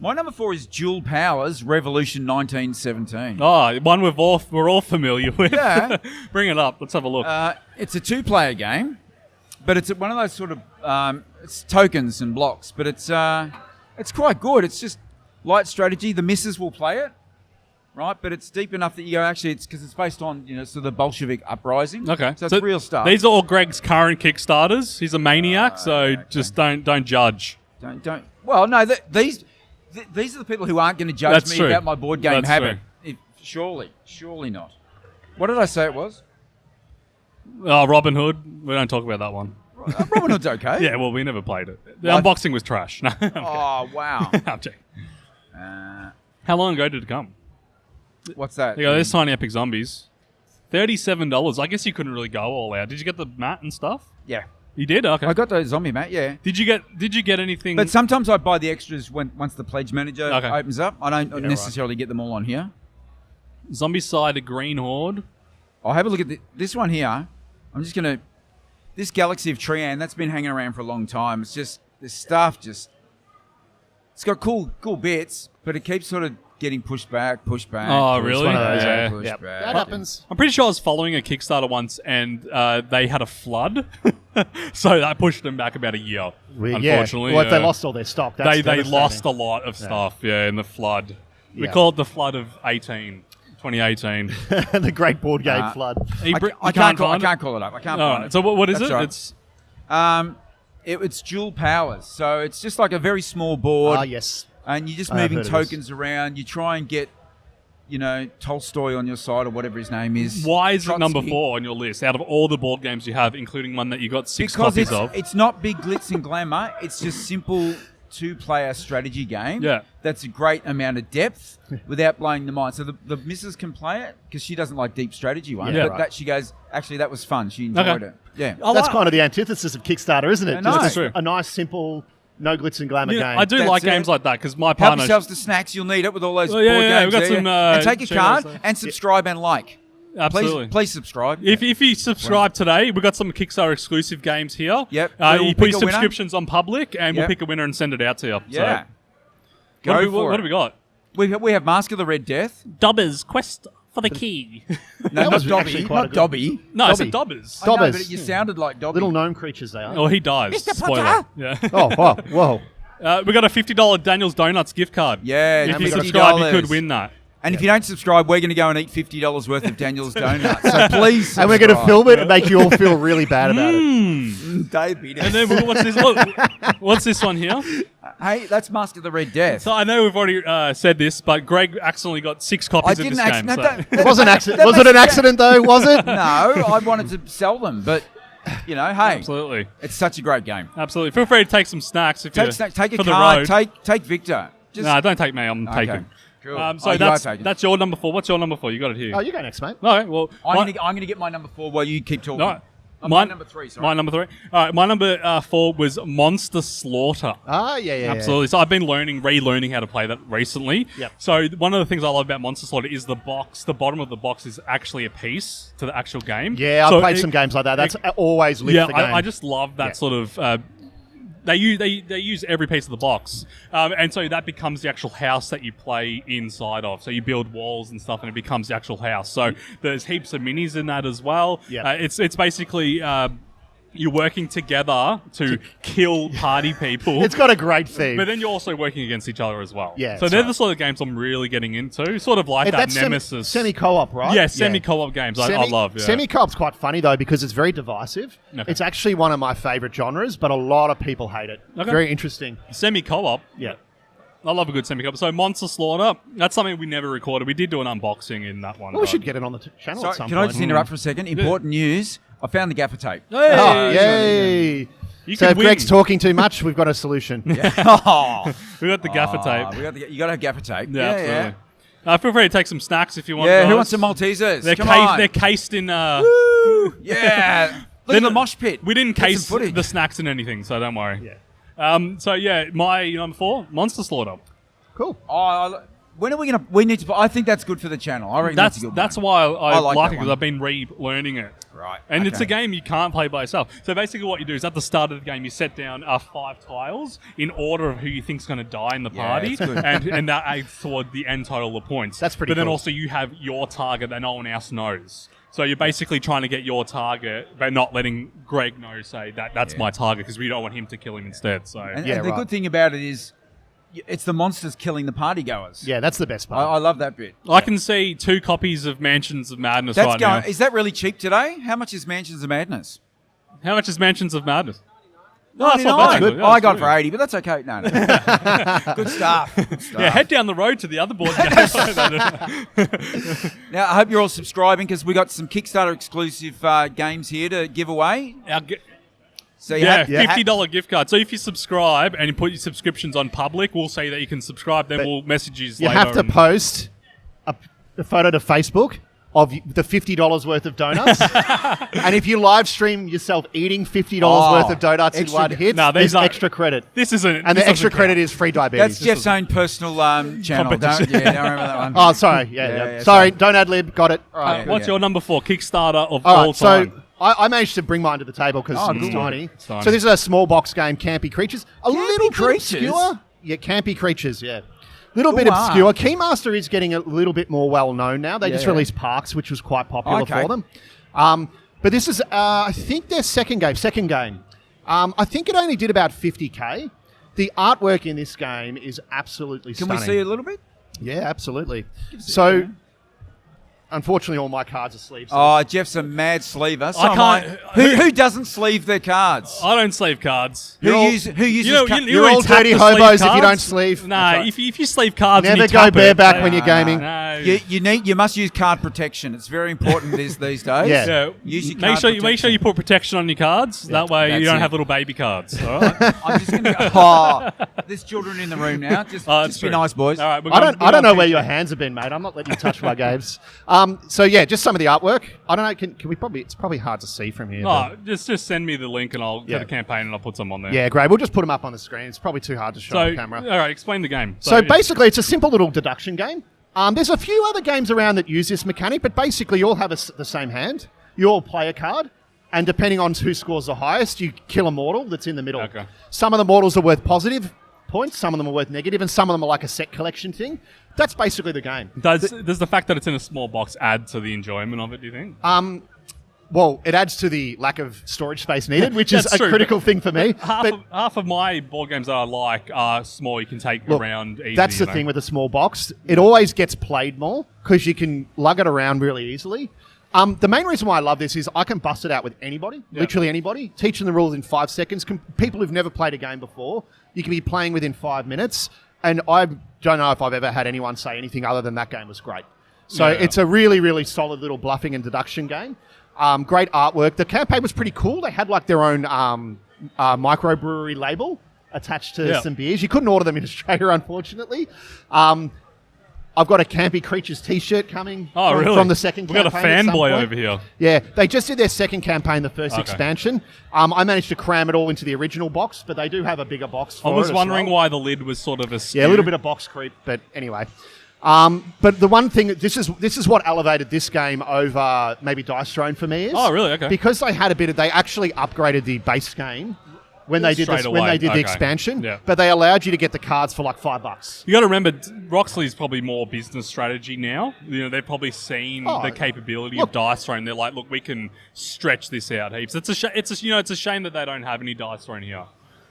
My number 4 is Dual Powers Revolution 1917.
Oh, one we're all familiar with.
Yeah.
Bring it up. Let's have a look.
It's a 2-player game, but it's one of those sort of it's tokens and blocks, but it's quite good. It's just light strategy. The missus will play it, right? But it's deep enough that you go, actually, it's because it's based on sort of the Bolshevik uprising.
Okay,
so it's real stuff.
These are all Greg's current Kickstarters. He's a maniac, so
okay.
just don't judge.
Don't. Well, no, these are the people who aren't going to judge
That's
me
true.
about my board game
That's
habit. Surely not. What did I say it was?
Oh, Robin Hood. We don't talk about that one.
Robin Hood's okay.
Yeah, well, we never played it. The
Well,
unboxing was trash. No, I'm kidding.
Oh wow.
I'm joking. How long ago did it come?
What's that?
There you go, there's Tiny Epic Zombies. $37. I guess you couldn't really go all out. Did you get the mat and stuff?
Yeah.
You did? Okay.
I got the zombie mat. Yeah.
Did you get anything?
But sometimes I buy the extras once the pledge manager
Okay.
opens up. I don't
right.
necessarily get them all on here.
Zombicide, a Green Horde.
I'll have a look at this one here. I'm just going to... This Galaxy of Trian, that's been hanging around for a long time. It's just... This stuff just... It's got cool bits, but it keeps sort of getting pushed back.
Oh,
pushed
really?
one of those,
Yeah.
pushed
Yep.
back.
That happens.
I'm pretty sure I was following a Kickstarter once, and they had a flood, so that pushed them back about a year. Unfortunately,
Well, if they lost all their stock, that's
they
devastating.
lost a lot of stuff. Yeah, in the flood. We
Yeah.
call it the flood of 2018.
the Great Board Game Flood.
You
I can't call it up. I can't
All
find
right.
it.
So what is
That's
it?
right.
It's
It's dual powers. So it's just like a very small board.
Ah, yes.
And you're just
I have
moving
heard of
tokens around. You try and get, Tolstoy on your side or whatever his name is.
why is it
Trotsky.
number 4 on your list out of all the board games you have, including one that you got 6
Because
copies of?
it's not big glitz and glamour. It's just simple two-player strategy game.
Yeah.
That's a great amount of depth without blowing the mind. So the missus can play it because she doesn't like deep strategy ones.
Yeah,
but
right.
that she goes, actually, that was fun. She enjoyed it. Yeah.
That's kind of the antithesis of Kickstarter, isn't it?
I know.
Just
That's
true.
a nice, simple, no glitz and glamour
Yeah,
game.
I do
That's
like
it.
games like that because my
Help
partner.
yourselves to snacks. You'll need it with all those
Oh, yeah,
board
yeah,
games.
we've got
there.
some,
and take a
Cheetos
card
there.
and subscribe and like.
Absolutely.
Please subscribe.
If you subscribe today, we've got some Kickstarter exclusive games here.
Yep.
You
We'll
put
pick
your
a winner.
subscriptions on public, and we'll
Yep.
pick a winner and send it out to you.
Yeah.
So,
Go for
what
it.
do we got?
We have Mask of the Red Death.
Dobbers Quest for the Key.
No, not
was
Dobby.
actually quite a
Not
good-
Dobby.
No, I said
Dobby.
Dobbers.
I know,
Dobbers.
but you sounded like Dobby.
Little gnome creatures they are.
Oh, he dies.
Mr.
Spoiler.
Potter.
Yeah.
Oh, wow. Whoa.
We got a $50 Daniel's Donuts gift card.
Yeah,
If you
$50.
subscribe, you could win that.
And if you don't subscribe, we're going to go and eat $50 worth of Daniel's Donuts. So please subscribe.
And we're going to film it and make you all feel really bad about it.
Diabetes.
And then what's this? What's this one here?
Hey, that's Mask of the Red Death.
So I know we've already said this, but Greg accidentally got 6 copies of this game.
no,
so-
It wasn't accident. Was it an accident though? Was it?
No, I wanted to sell them, but, hey,
Absolutely.
it's such a great game.
Absolutely. Feel free to take some snacks if you
Take a
for the
card.
road.
Take Victor. Just,
No, don't take me. I'm
Okay.
taking.
Cool.
So
Oh, you are taking.
that's your number 4. What's your number 4? You got it here.
Oh, you go next, mate.
Okay, well,
I'm going to get my number 4 while you keep talking.
no,
My number 3, sorry.
My number 3. All right, my number 4 was Monster Slaughter.
Ah, yeah.
Absolutely. So I've been relearning how to play that recently.
Yep.
So one of the things I love about Monster Slaughter is the box. The bottom of the box is actually a piece to the actual game.
Yeah,
So
I've played some games like that. That's always lift the game.
I just love that
Yeah.
sort of. They use every piece of the box, and so that becomes the actual house that you play inside of. So you build walls and stuff, and it becomes the actual house. So there's heaps of minis in that as well.
Yeah.
It's basically you're working together to kill party people.
It's got a great theme.
But then you're also working against each other as well.
Yeah,
So
that's
they're
right.
the sort of games I'm really getting into. Sort of like
And
that
that's
Nemesis.
semi-co-op, right?
Yeah, semi-co-op games. I love. Yeah.
Semi-co-op's quite funny, though, because it's very divisive.
Okay.
It's actually one of my favourite genres, but a lot of people hate it.
Okay.
Very interesting.
Semi-co-op.
Yeah.
I love a good semi-co-op. So Monster Slaughter, that's something we never recorded. We did do an unboxing in that one.
Well, we
but-
should get it on the channel
Sorry,
at some
can
point.
I just interrupt for a second? Important news. I found the gaffer tape.
Hey!
Oh, yay!
You
So
could
if
win.
Greg's talking too much, we've got a solution.
Oh,
We got the gaffer tape.
you got to have gaffer tape.
Yeah, absolutely. Feel free to take some snacks if you want.
Yeah, who
guys.
wants some Maltesers?
They're,
Come on.
they're cased in.
Woo! Yeah. Look at the mosh pit.
We didn't
Get some
case
footage.
the snacks in anything, so don't worry.
Yeah.
So yeah, my number 4, Monster Slaughter.
Cool.
Oh, when are we gonna? We need to. I think that's good for the channel. I reckon that's a good
That's
one.
why I
like
like
that
it, because
one.
I've been relearning it.
Right.
And it's a
okay.
game you can't play by yourself. So basically what you do is at the start of the game, you set down 5 tiles in order of who you think's going to die in the
Yeah,
party.
it's good.
And that aids toward the end total of points.
That's pretty
But then
cool.
also you have your target that no one else knows. So you're basically trying to get your target, but not letting Greg know, say, that's my target, because we don't want him to kill him instead. So
And
Yeah,
the
right.
good thing about it is, it's the monsters killing the party goers.
Yeah, that's the best
I
part.
love that bit.
I can see 2 copies of Mansions of Madness
That's
right
going.
now.
Is that really cheap today? How much is Mansions of Madness?
How much is Mansions of Madness? No, that's not
99.
bad.
good.
Yeah,
I
that's
got
good.
it for 80, but that's okay. No. Good stuff. Good stuff.
Yeah, head down the road to the other board game.
Now, I hope you're all subscribing because we got some Kickstarter exclusive games here to give away. So you
Yeah,
have,
$50 gift card. So if you subscribe and you put your subscriptions on public, we'll say that you can subscribe. Then
But
we'll message you
you
later.
have to
and-
post a photo to Facebook of the $50 worth of donuts. And if you live stream yourself eating $50 worth of donuts in
extra-
one hit,
No, these
there's
aren't-
extra credit.
This isn't.
And
this
the extra
doesn't
credit
count.
is free diabetes.
That's Jeff's own personal channel. Don't
Competition.
remember that one.
Oh, sorry.
Yeah,
Sorry, don't ad lib. Got it. All right.
Yeah.
What's your number 4 Kickstarter of
All
all
right, so
time?
I managed to bring mine to the table because
Oh,
it's
good.
tiny.
It's tiny.
So this is a small box game, Campy Creatures. A little bit
Creatures?
obscure. Yeah, Campy Creatures, yeah. Little bit
Ooh, ah.
obscure. Keymaster is getting a little bit more well known now. They just
Yeah.
released Parks, which was quite popular
Okay.
for them. But this is, I think, their second game. I think it only did about 50K. The artwork in this game is absolutely
Can
stunning.
we see a little bit?
Yeah, absolutely.
us a
So,
go.
unfortunately, all my cards are sleeves.
Oh, Jeff's a mad sleever. So
I
am I.
can't-
Who doesn't sleeve their cards?
I don't sleeve cards.
Who uses
You're all dirty hobos if you don't sleeve.
Nah, if you sleeve cards, and
Never
you
go
tap it,
bareback when you're gaming.
No.
You must use card protection. It's very important these days.
Yeah.
Yeah.
Use your
Make
card
sure you
protection.
put protection on your cards. That way
That's
you don't
it.
have little baby cards. All right.
I'm just going to go. Oh, there's children in the room now. Just
That's
be
true.
nice, boys.
All right.
I don't know where your hands have been, mate. I'm not letting you touch my games. So yeah, just some of the artwork. I don't know. Can we probably? It's probably hard to see from here.
Oh, just send me the link and I'll
Yeah.
get a campaign and I'll put some on there.
Yeah, great. We'll just put them up on the screen. It's probably too hard to show
So,
on camera.
all right, explain the game.
So basically, it's a simple little deduction game. There's a few other games around that use this mechanic, but basically, you all have the same hand. You all play a card, and depending on who scores the highest, you kill a mortal that's in the middle.
Okay.
Some of the mortals are worth positive points, some of them are worth negative, and some of them are like a set collection thing. That's basically the game.
does the fact that it's in a small box add to the enjoyment of it? Do you think?
Well, it adds to the lack of storage space needed, which is
That's
a
true,
critical thing for me.
Half of my board games that I like are small. You can take
Look,
around easily.
that's the thing with a small box. It always gets played more because you can lug it around really easily. The main reason why I love this is I can bust it out with anybody, literally anybody, teaching the rules in 5 seconds. People who've never played a game before, you can be playing within 5 minutes. And I don't know if I've ever had anyone say anything other than that game was great. So it's a really, really solid little bluffing and deduction game. Great artwork. The campaign was pretty cool. They had like their own microbrewery label attached to some beers. You couldn't order them in Australia, unfortunately. I've got a Campy Creatures t-shirt coming from the second
We've got
campaign.
a fanboy over here.
Yeah, they just did their second campaign, the first expansion. I managed to cram it all into the original box, but they do have a bigger box for it.
I was
as
wondering
well.
why the lid was sort of askew.
Yeah, a little bit of box creep, but anyway. But the one thing, this is what elevated this game over maybe Dice Throne for me is.
Oh, really? Okay.
Because they actually upgraded the base game when they did
Straight away.
when they did the
Okay.
expansion.
Yeah.
But they allowed you to get the cards for like $5.
You got to remember, Roxley's probably more business strategy now. You know, they've probably seen the capability of Dice Throne. They're like, look, we can stretch this out heaps. It's a shame that they don't have any Dice Throne here.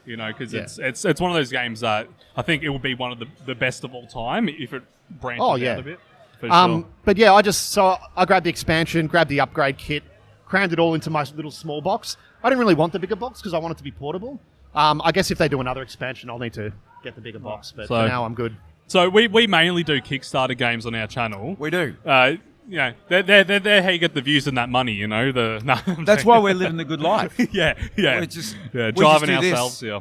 You know, because it's one of those games that I think it would be one of the best of all time if it branches out a bit. For sure.
But yeah, I grabbed the expansion, grabbed the upgrade kit, crammed it all into my little small box. I didn't really want the bigger box because I want it to be portable. I guess if they do another expansion, I'll need to get the bigger box. But for now, I'm good.
So we mainly do Kickstarter games on our channel.
We do.
You know, they're how you get the views and that money. You know,
That's why we're living the good life.
yeah.
We just
Driving
do this.
ourselves here.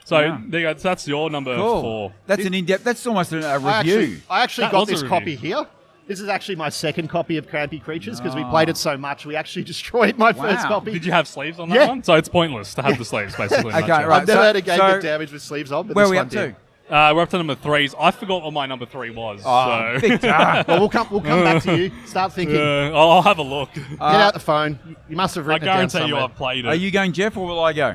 So there you go. That's your number 4.
That's an in-depth. That's almost a review.
I actually
That
got
was a
this
review.
copy here. This is actually my second copy of Campy Creatures because we played it so much we actually destroyed my first copy.
Did you have sleeves on that
Yeah.
one? So it's pointless to have the sleeves, basically. in
Okay,
that
right.
I've never had a game
So-
get damaged with sleeves on, but
Where are
this
we
one
up
did.
to?
We're up to number 3s. I forgot what my number 3 was.
Oh,
so.
Victor.
Well, we'll come back to you. Start thinking.
I'll have a look.
Get out the phone. You must have
I
written it down
guarantee you
somewhere.
I've played it.
Are you going Jeff or will I go?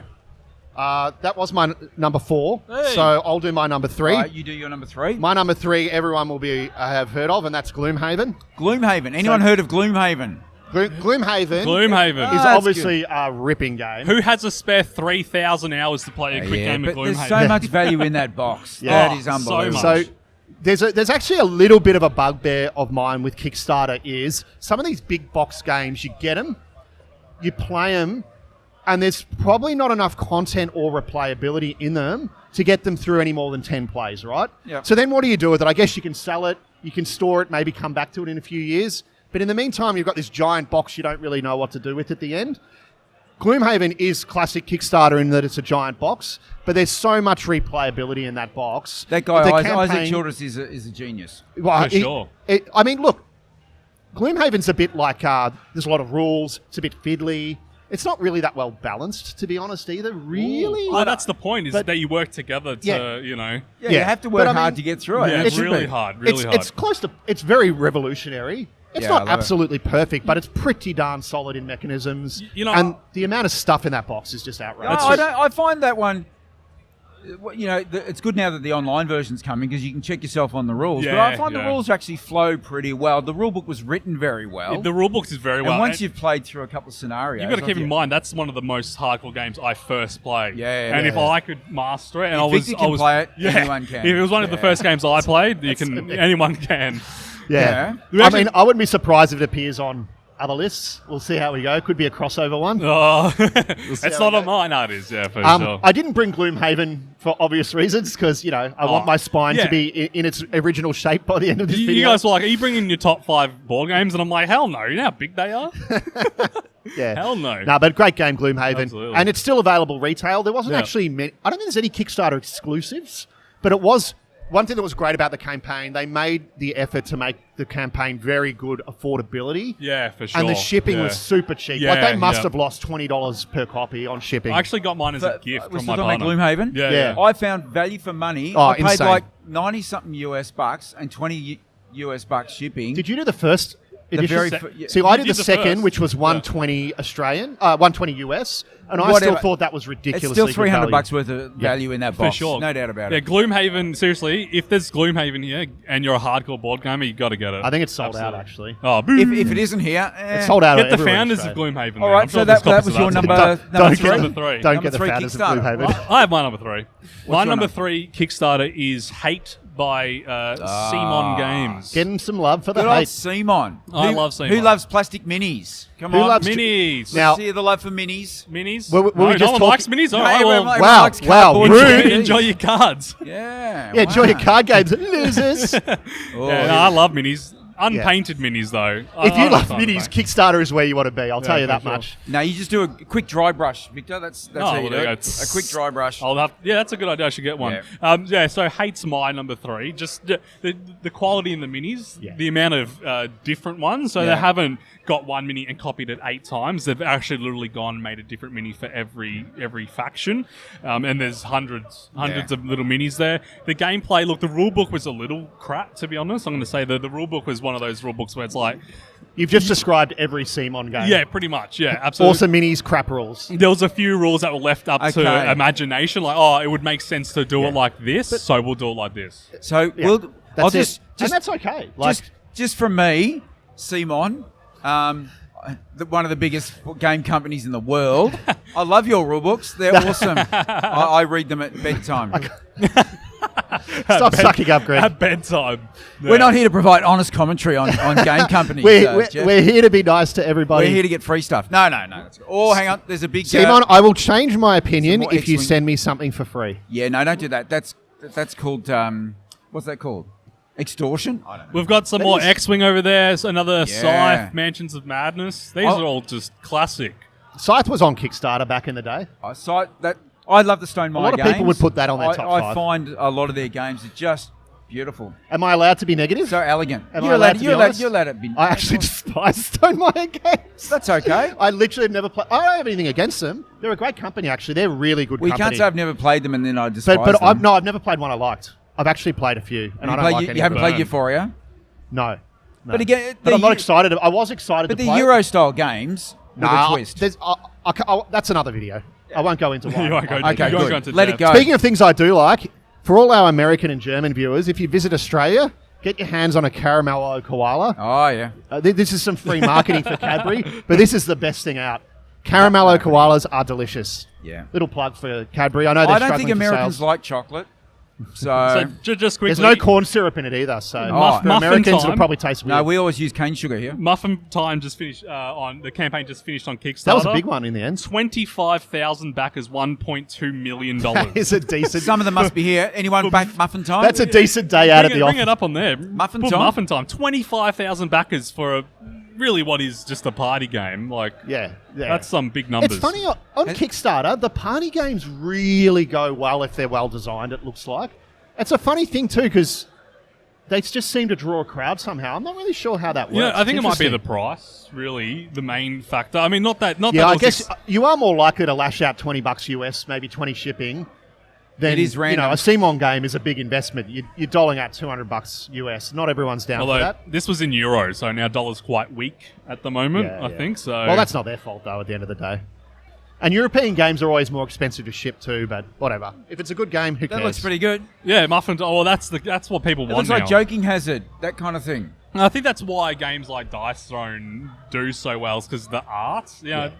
That was my number 4,
Hey.
so I'll do my number 3.
All right, you do your number 3.
My number 3, everyone will have heard of, and that's Gloom Haven.
Gloom Haven. Anyone heard of Gloom Haven?
Gloom Haven
Gloom Haven.
is
that's
obviously a ripping game.
Who has a spare 3,000 hours to play a quick game
but
of Gloom
there's
Haven?
so much value in that box.
Yeah.
That is
So
unbelievable.
much.
So there's actually a little bit of a bugbear of mine with Kickstarter is some of these big box games, you get them, you play them, and there's probably not enough content or replayability in them to get them through any more than 10 plays, right?
Yep.
So then what do you do with it? I guess you can sell it, you can store it, maybe come back to it in a few years. But in the meantime, you've got this giant box you don't really know what to do with at the end. Gloomhaven is classic Kickstarter in that it's a giant box, but there's so much replayability in that box.
that guy,
The
Isaac
campaign-
Childress, is a genius.
well,
For sure.
I mean, look, Gloomhaven's a bit like there's a lot of rules. It's a bit fiddly. It's not really that well balanced, to be honest, either. Really?
Well, that's the point, is
but-
that you work together to,
Yeah.
you know...
Yeah, you
Yeah,
have to
but
work
I mean-
hard to get through it.
Yeah,
and it
it's
should
really
be.
hard, really hard.
It's close to. It's very revolutionary. It's
Yeah, I
not
love it.
absolutely perfect, but it's pretty darn solid in mechanisms.
You know-
and the amount of stuff in that box is just
No,
outrageous.
I find that one. You know, it's good now that the online version's coming because you can check yourself on the rules. But I
Yeah,
find the
yeah.
rules actually flow pretty well. The rule book was written very well.
The rulebook is very well.
and once
and
you've played through a couple of scenarios,
you've got to keep in mind, that's one of the most hardcore games I first played.
Yeah,
and
yeah.
if I could master it, and
If
I was...
Victor
I
can
was
play it,
yeah,
anyone can.
If it was one of the
Yeah.
first games I played, anyone can.
Yeah.
We
I
actually-
mean, I wouldn't be surprised if it appears on other lists. We'll see how we go. Could be a crossover one.
Oh,
see
it's
how
not
we
on
go.
mine. No, it is. Yeah, for sure.
I didn't bring Gloom Haven for obvious reasons because, I want my spine
yeah.
to be in its original shape by the end of this
You
video.
guys were like, are you bringing your top 5 board games? And I'm like, hell no. You know how big they are?
yeah.
Hell no.
No, but great game, Gloom Haven.
Absolutely.
And it's still available retail. There wasn't
Yeah.
actually many, I don't think there's any Kickstarter exclusives, but it was one thing that was great about the campaign. They made the effort to make the campaign very good affordability.
Yeah, for sure.
And the shipping
Yeah.
was super cheap.
Yeah,
Like they must
yeah.
have lost $20 per copy on shipping.
I actually got mine as a gift
We're
from
still
my
talking about
partner.
Gloomhaven?
Yeah.
Yeah.
I found value for money.
Oh,
I paid
insane.
like 90-something US bucks and 20 US bucks shipping.
Did you do the first
The
edition?
very
Se-
fir- yeah.
See, I
You
did
did
the
the
second,
first.
which was 120 Australian, 120 US, and I still
Whatever.
thought that was
It's
ridiculously
still
good
300
value.
bucks worth of value in that
For
box.
sure.
No doubt about
Yeah,
it.
Gloomhaven, seriously, if there's Gloomhaven here and you're a hardcore board gamer, you got to get it.
I think it's sold out,
Absolutely.
actually.
Oh, boo.
If it isn't here,
It's sold out.
Get the
everywhere in
founders of
Australia.
Gloomhaven.
All
man.
right,
I'm
so
sure
that
there's
was
copies
your
of
number,
that.
number
get
three.
Number 3.
Don't
Number
get the
3
founders of
Kickstarter.
Gloomhaven.
I have my number 3. My
your
number
number?
3 Kickstarter is Hate by Simon Games.
Getting some love for the
Good old
hate.
Simon.
I
Who-
love Simon.
Who loves plastic minis? Come
Who
on.
loves-
Minis.
Now-
See the love for minis.
Minis?
Were we
no,
just
no one
talk-
likes minis? All
No,
right,
everyone
well,
Wow,
likes
wow,
cardboard
rude.
minis.
enjoy your cards.
Yeah.
Yeah, enjoy
wow.
your card games, losers.
Oh,
Yeah, no, I love minis. Unpainted minis, though.
If you love
minis,
minis, Kickstarter is where you want to be. I'll tell you
for
that
sure.
much.
No, you just do a quick dry brush, Victor. That's
Oh,
how you
well,
do
there you
it.
go.
A quick dry brush.
Yeah, that's a good idea. I should get one.
Yeah.
So Hate's my number 3. Just the quality in the minis,
Yeah.
the amount of different ones. So
Yeah.
they haven't got one mini and copied it 8 times. They've actually literally gone and made a different mini for every faction. And there's hundreds of little minis there. The gameplay, look, the rule book was a little crap, to be honest. I'm going to say that the rule book was one of those rule books where it's like,
You've just described every Simon game.
yeah, pretty much, yeah, absolutely.
Awesome minis, crap rules.
There was a few rules that were left up
Okay.
to imagination, like, oh, it would make sense to do it like this, so we'll do it like this.
So
Yeah,
we'll.
that's
I'll
it.
just
And that's okay. Like,
just from me, Simon, one of the biggest game companies in the world. I love your rule books. They're awesome. I read them at bedtime.
stop sucking up, Greg.
At bedtime.
We're not here to provide honest commentary on game companies. Jeff.
We're here to be nice to everybody.
We're here to get free stuff. No. Oh, hang on. There's a big...
Simon, I will change my opinion
more
if you
X-Wing.
send me something for free.
yeah, no, don't do that. That's called... what's that called? Extortion? I don't know.
We've got some more X-Wing over there, so another
Yeah.
Scythe, Mansions of Madness. These
Oh.
are all just classic.
Scythe was on Kickstarter back in the day.
I love the Stone Meyer
lot of
games.
people would put that on their top
I
five.
find a lot of their games are just beautiful.
Am I allowed to be negative?
So elegant.
Am I allowed to be honest?
You're allowed to be...
I actually despise Stone Meyer games.
That's okay.
I literally have never played. I don't have anything against them. They're a great company, actually. They're a really good
We
company.
can't say I've never played them and then I despise
but
them.
I've never played one I liked. I've actually played a few, and I don't like any
you haven't
of them.
played Euphoria?
No.
But again...
But I'm not excited. I was excited
But
to
the
play.
Euro-style games with a twist.
That's another video. I won't go into
You
one.
won't go-
Okay,
you won't
good.
go into
Let it
depth.
go.
Speaking of things I do like, for all our American and German viewers, if you visit Australia, get your hands on a Caramello Koala.
Oh, yeah.
This is some free marketing for Cadbury, but this is the best thing out. Caramello koalas are delicious.
Yeah.
Little plug for Cadbury. I know they're
I don't
struggling
think
for
Americans
sales.
like chocolate.
So
So...
just quickly,
There's no corn syrup in it either, so
Muff-
for
muffin
Americans
time.
it'll probably taste weird.
No, we always use cane sugar here.
Muffin Time just finished on the campaign. Just finished on Kickstarter.
that was a big one in the end.
25,000 backers, $1.2 million.
Is a decent.
Some of them must be here. Anyone back Muffin Time?
That's a decent day out at the
Bring
office.
it up on there.
Muffin
Put
Time?
Muffin Time. 25,000 backers for really what is just a party game. Like,
Yeah,
that's some big numbers.
It's funny on Kickstarter, the party games really go well if they're well designed. It looks like it's a funny thing too because they just seem to draw a crowd somehow. I'm not really sure how that works.
Yeah, I think it might be
Interesting.
the price, really, the main factor. I mean, not that.
Yeah,
that
I
was
guess you are more likely to lash out $20 US, maybe 20 shipping. Than,
It is random.
a Simon game is a big investment. You're doling out $200 US. Not everyone's down for
Although
that.
this was in euros, so now dollar's quite weak at the moment.
Yeah,
I
yeah.
think so.
Well, that's not their fault though. At the end of the day, and European games are always more expensive to ship too. But whatever. If it's a good game, who
That
cares?
looks pretty good.
yeah, muffin. Oh, well, that's what people
It
want
looks
now.
like Joking Hazard, that kind of thing.
And I think that's why games like Dice Throne do so well, is because the art. You know,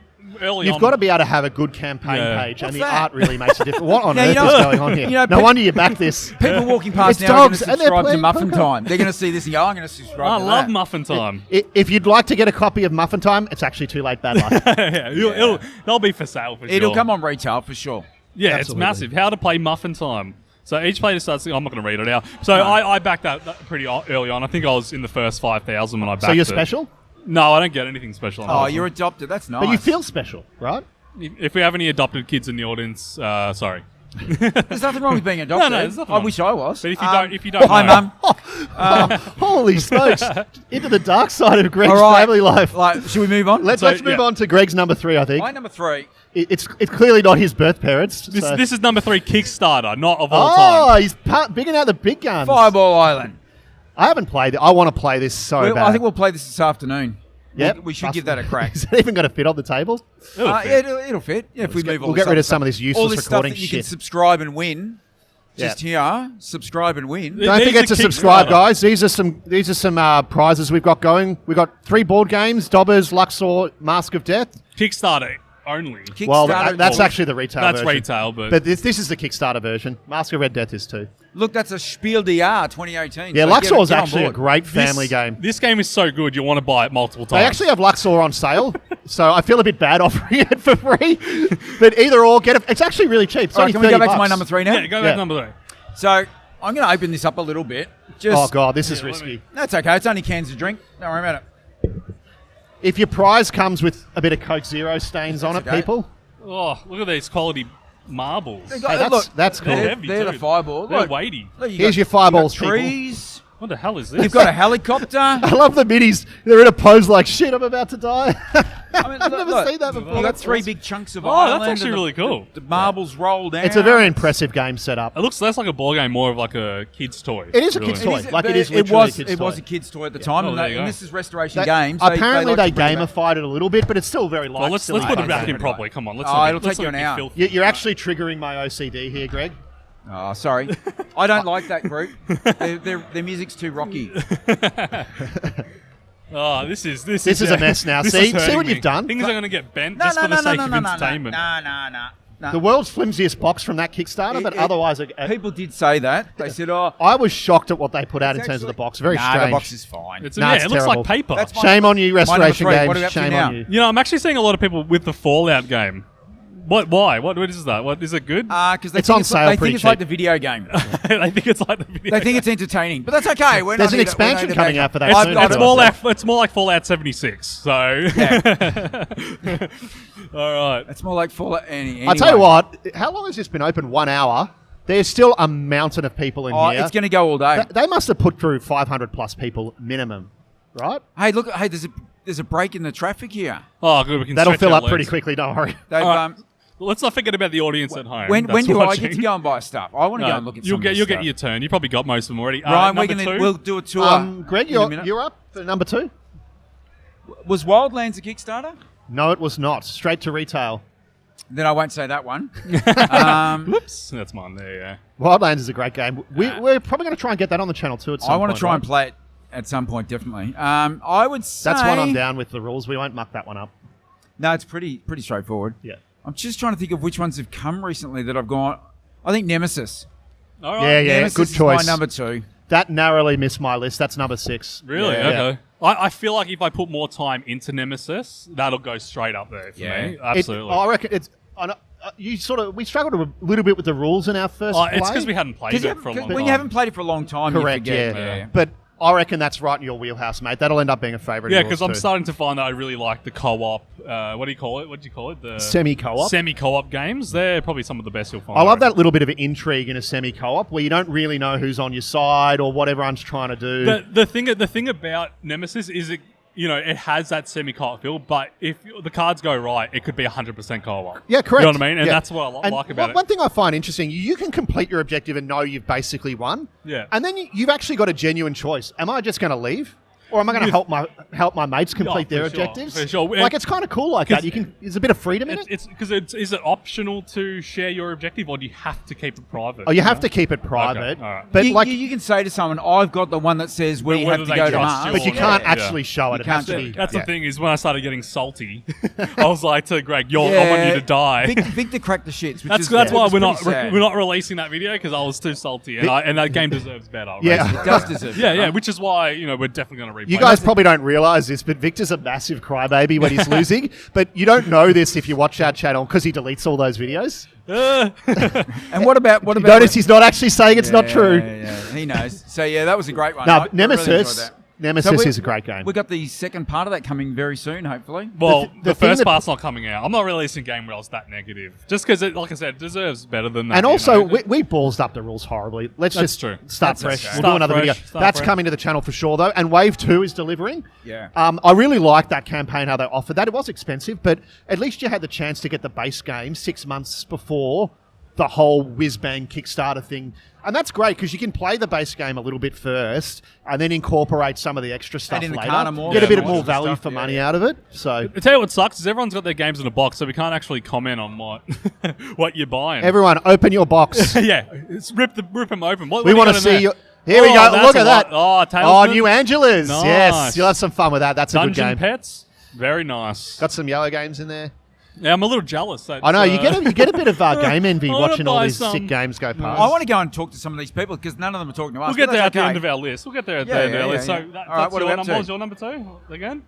early
You've
on,
got to be able to have a good campaign
Yeah.
page,
What's
and the
that?
art really makes a difference. What on
Now,
earth
you know-
is going on here?
you know,
No wonder you back this.
People walking past
It's
now are going
dogs,
to
and they're
subscribe to
playing
Muffin
poker.
Time. They're going to see this and go, I'm going to subscribe
I
to
love
that.
Muffin Time.
If you'd like to get a copy of Muffin Time, it's actually too late. Bad luck.
Yeah, they'll be for sale for sure.
It'll come on retail for sure.
Yeah,
Absolutely.
it's massive. How to play Muffin Time. So each player starts. I'm not going to read it out. So I backed that pretty early on. I think I was in the first 5,000 when I backed it.
So you're special,
No, I don't get anything special. on
Oh,
Muffin.
you're adopted. That's nice.
but you feel special, right?
If we have any adopted kids in the audience, sorry.
There's nothing wrong with being adopted.
No, there's nothing
I
wrong.
wish I was.
But if you don't
Hi,
know,
Mum.
Holy smokes! Into the dark side of Greg's
All right.
family life.
Like, should we move on?
Let's
So,
move
yeah.
on to Greg's number 3. I think
My number 3.
it's clearly not his birth parents. so-
This is number 3 Kickstarter, not of all time.
Oh, he's bigging out the big guns.
Fireball Island.
I haven't played it. I want to play this so bad.
I think we'll play this afternoon.
Yep.
We should give that a crack.
Is it even going to fit on the table?
It'll
Yeah,
fit.
it'll fit. Yeah, if we move on.
We'll get rid of some of this useless
all this stuff
recording
that you
shit.
can subscribe and win.
Yeah.
Just here, subscribe and win.
Yeah.
Don't
These
forget
are
to subscribe,
Kickstarter.
guys. These are some prizes we've got going. We've got 3 board games: Dobbers, Luxor, Mask of Death.
Kickstarter only.
Well,
Kickstarter.
that's actually the retail
That's
version.
retail, but
this is the Kickstarter version. Mask of Red Death is too.
Look, that's a Spiel des Jahres 2018.
Yeah,
so
Luxor is
get on
actually a
board.
great family game.
This game is so good, you want to buy it multiple times.
They actually have Luxor on sale, so I feel a bit bad offering it for free. But either or, get it. It's actually really cheap. It's
All right,
only
can we go
$30.
back to my number 3 now?
Yeah, go back
Yeah.
to number 3.
So I'm going to open this up a little bit. Just,
Oh god, this is
Yeah, let
risky.
me-
That's okay. It's only cans of drink. Don't worry about it.
If your prize comes with a bit of Coke Zero stains on it,
okay.
people,
Oh, look at these quality marbles.
They
hey,
got-
that's cool.
They're
They're,
heavy
they're the
too.
fireball.
They're
Look,
weighty.
look, you
Here's
got-
your fireballs,
you got
people.
trees.
What the hell is this?
You've got a helicopter.
I love the minis. They're in a pose like shit. I'm about to die. I've never seen that before.
You got
That's
3
awesome.
big chunks of
Oh,
island.
that's actually
and
really cool.
The marbles roll down.
It's a very impressive game setup.
It looks less like a board game, more of like a kid's toy.
It is a
really.
kid's toy. Like,
but
it is
it
literally
was
a kid's
it was
toy.
a kid's toy at the time,
Oh,
and,
there you go.
and this is Restoration
They-
Games.
apparently, they
like to bring it back.
gamified it a little bit, but it's still very light.
Well, let's
silly
put it
fun
back
game.
in properly. Come on, let's
Oh,
not
it'll
let's
take you
not
an
be
hour.
filthy.
You're actually triggering my OCD here, Greg.
Oh, sorry. I don't like that group. Their music's too rocky.
Oh, this is
This is a mess now.
This
See-
is hurting
see what
me.
you've done?
Things are going to get bent
No,
just
no,
for
no,
the
no,
sake
no,
of
no, no,
entertainment.
no.
The world's flimsiest box from that Kickstarter, but otherwise,
People did say that. They said, "Oh,
I was shocked at what they put out in
it's
terms of the
actually-
box. Very
nah,
strange.
the box is fine."
It's,
Nah,
yeah,
it's
it looks
terrible.
like paper.
That's my-
Shame on you,
My number
Restoration
3.
Games.
What are we up to
Shame
now?
on you.
You know, I'm actually seeing a lot of people with the Fallout game. Why? What is that? What is it good?
Because
It's on sale
They
pretty
think it's like
cheap.
the video game.
I think it's like the video.
They think it's entertaining, but that's okay. We're
There's
not
an
here to- we're
expansion
not here to
coming
bash
out for that
it.
soon.
it's
I've got
more like Fallout 76. So, all right.
It's more like Fallout. Anyway.
I'll tell you what, how long has this been open? 1 hour. There's still a mountain of people in
Oh,
here.
it's going to go all day.
They must have put through 500 plus people minimum, right?
Hey, look! Hey, there's a break in the traffic here.
Oh, good. We can
That'll
stretch
fill
our
up pretty
legs.
quickly, don't worry.
They've,
All right. Let's not forget about the audience at home.
when
that's
do I
watching.
get to go and buy stuff? I want to go and look at some
You'll
of
get
this
you'll
stuff.
get your turn. You probably got most of them already.
Ryan,
number 2?
we'll do a tour.
Greg,
in a minute.
you're up for number 2?
Was Wildlands a Kickstarter?
No, it was not. Straight to retail.
Then I won't say that one.
Whoops, that's mine. There you go.
Wildlands is a great game. We're probably going to try and get that on the channel too at some
I
point.
want to try
right?
and play it at some point, definitely. I would say
That's one I'm down with the rules. We won't muck that one up.
No, it's pretty straightforward.
Yeah.
I'm just trying to think of which ones have come recently that I've gone. I think Nemesis.
All right.
Yeah,
Nemesis
good
is
choice.
my number 2.
That narrowly missed my list. That's number 6.
Really?
Yeah.
Okay. I feel like if I put more time into Nemesis, that'll go straight up there for
Yeah.
me. Absolutely.
I reckon it's. We struggled a little bit with the rules in our first play.
It's because we hadn't played it for a long
when
time.
you haven't played it for a long time,
Correct,
you forget.
yeah. But I reckon that's right in your wheelhouse, mate. That'll end up being a favourite.
Yeah,
of yours
because I'm
too.
starting to find that I really like the co-op. What do you call it? What do you call it? The
Semi-co-op?
Semi-co-op games. They're probably some of the best you'll find.
I love that little bit of intrigue in a semi-co-op where you don't really know who's on your side or what everyone's trying to do.
The thing about Nemesis is it has that semi-co-op feel, but if the cards go right, it could be 100% co-op.
Yeah, correct.
You know what I mean? And
Yeah.
that's what I
And
like about
one
it.
thing I find interesting, you can complete your objective and know you've basically won.
Yeah.
And then you've actually got a genuine choice. Am I just going to leave? Or am I going to help my mates complete their
for sure,
objectives?
for sure.
Like, it's kind of cool like that. There's a bit of freedom in it.
It's because is it optional to share your objective, or do you have to keep it private?
Oh, you have to keep it private.
Okay, all right.
But
you can say to someone, I've got the one that says we
But
have
whether
to
they
go to
trust
Mars.
you
but you
or
can't
not.
actually show it. It
You
has to
can't
be.
That's
yeah.
the thing is when I started getting salty, I was like to Greg, I want you to die.
Victor cracked the shits.
That's why we're not releasing that video because I was too salty, and that game deserves better.
Yeah.
It does deserve it.
Yeah, which is why we're definitely going to replay.
You guys probably don't realise this, but Victor's a massive crybaby when he's losing. But you don't know this if you watch our channel because he deletes all those videos.
And what about
Notice he's not actually saying it's not true.
Yeah, he knows. So yeah, that was a great one.
No,
I
but
really enjoyed
Nemesis.
that.
Nemesis
So
is a great game.
We got the second part of that coming very soon, hopefully.
Well,
the
the
thing
first
that-
part's not coming out. I'm not releasing game rails that negative, just because, like I said, it deserves better than that.
And
you
also,
know?
we ballsed up the rules horribly. Let's
That's
just
true.
start
That's
fresh.
okay.
We'll
Start
do another
fresh,
video.
start
That's
fresh.
coming to the channel for sure, though. And Wave 2 is delivering.
Yeah.
I really liked that campaign, how they offered that. It was expensive, but at least you had the chance to get the base game 6 months before the whole whiz-bang Kickstarter thing. And that's great because you can play the base game a little bit first and then incorporate some of the extra stuff
in the
later.
Carter more
Get a bit
and
more
all the
value
stuff,
for
yeah,
money
yeah.
out of it. So
I tell you what sucks is everyone's got their games in a box, so we can't actually comment on what you're buying.
everyone, open your box.
yeah, it's rip them open. What
We
do you
want
got
to
in
see
there?
you. Here we
Oh,
go.
that's
Look
a
at that.
lot. Oh,
Oh,
Talisman.
New Angelas.
Nice.
Yes. You'll have some fun with that. That's a
Dungeon
good game.
Pets. Very nice.
Got some yellow games in there.
Yeah, I'm a little jealous. That's,
I know you get a bit of game envy
I wanna
watching all
buy
these
some.
sick games go past.
I want to go and talk to some of these people because none of them are talking to us.
We'll get
but
there at
that's
the
okay.
end of our list. We'll get there at the
Yeah,
end of
yeah,
our list.
yeah,
So
yeah.
that,
All right,
that's
what
your
are we up
number.
to?
What was your number 2 again?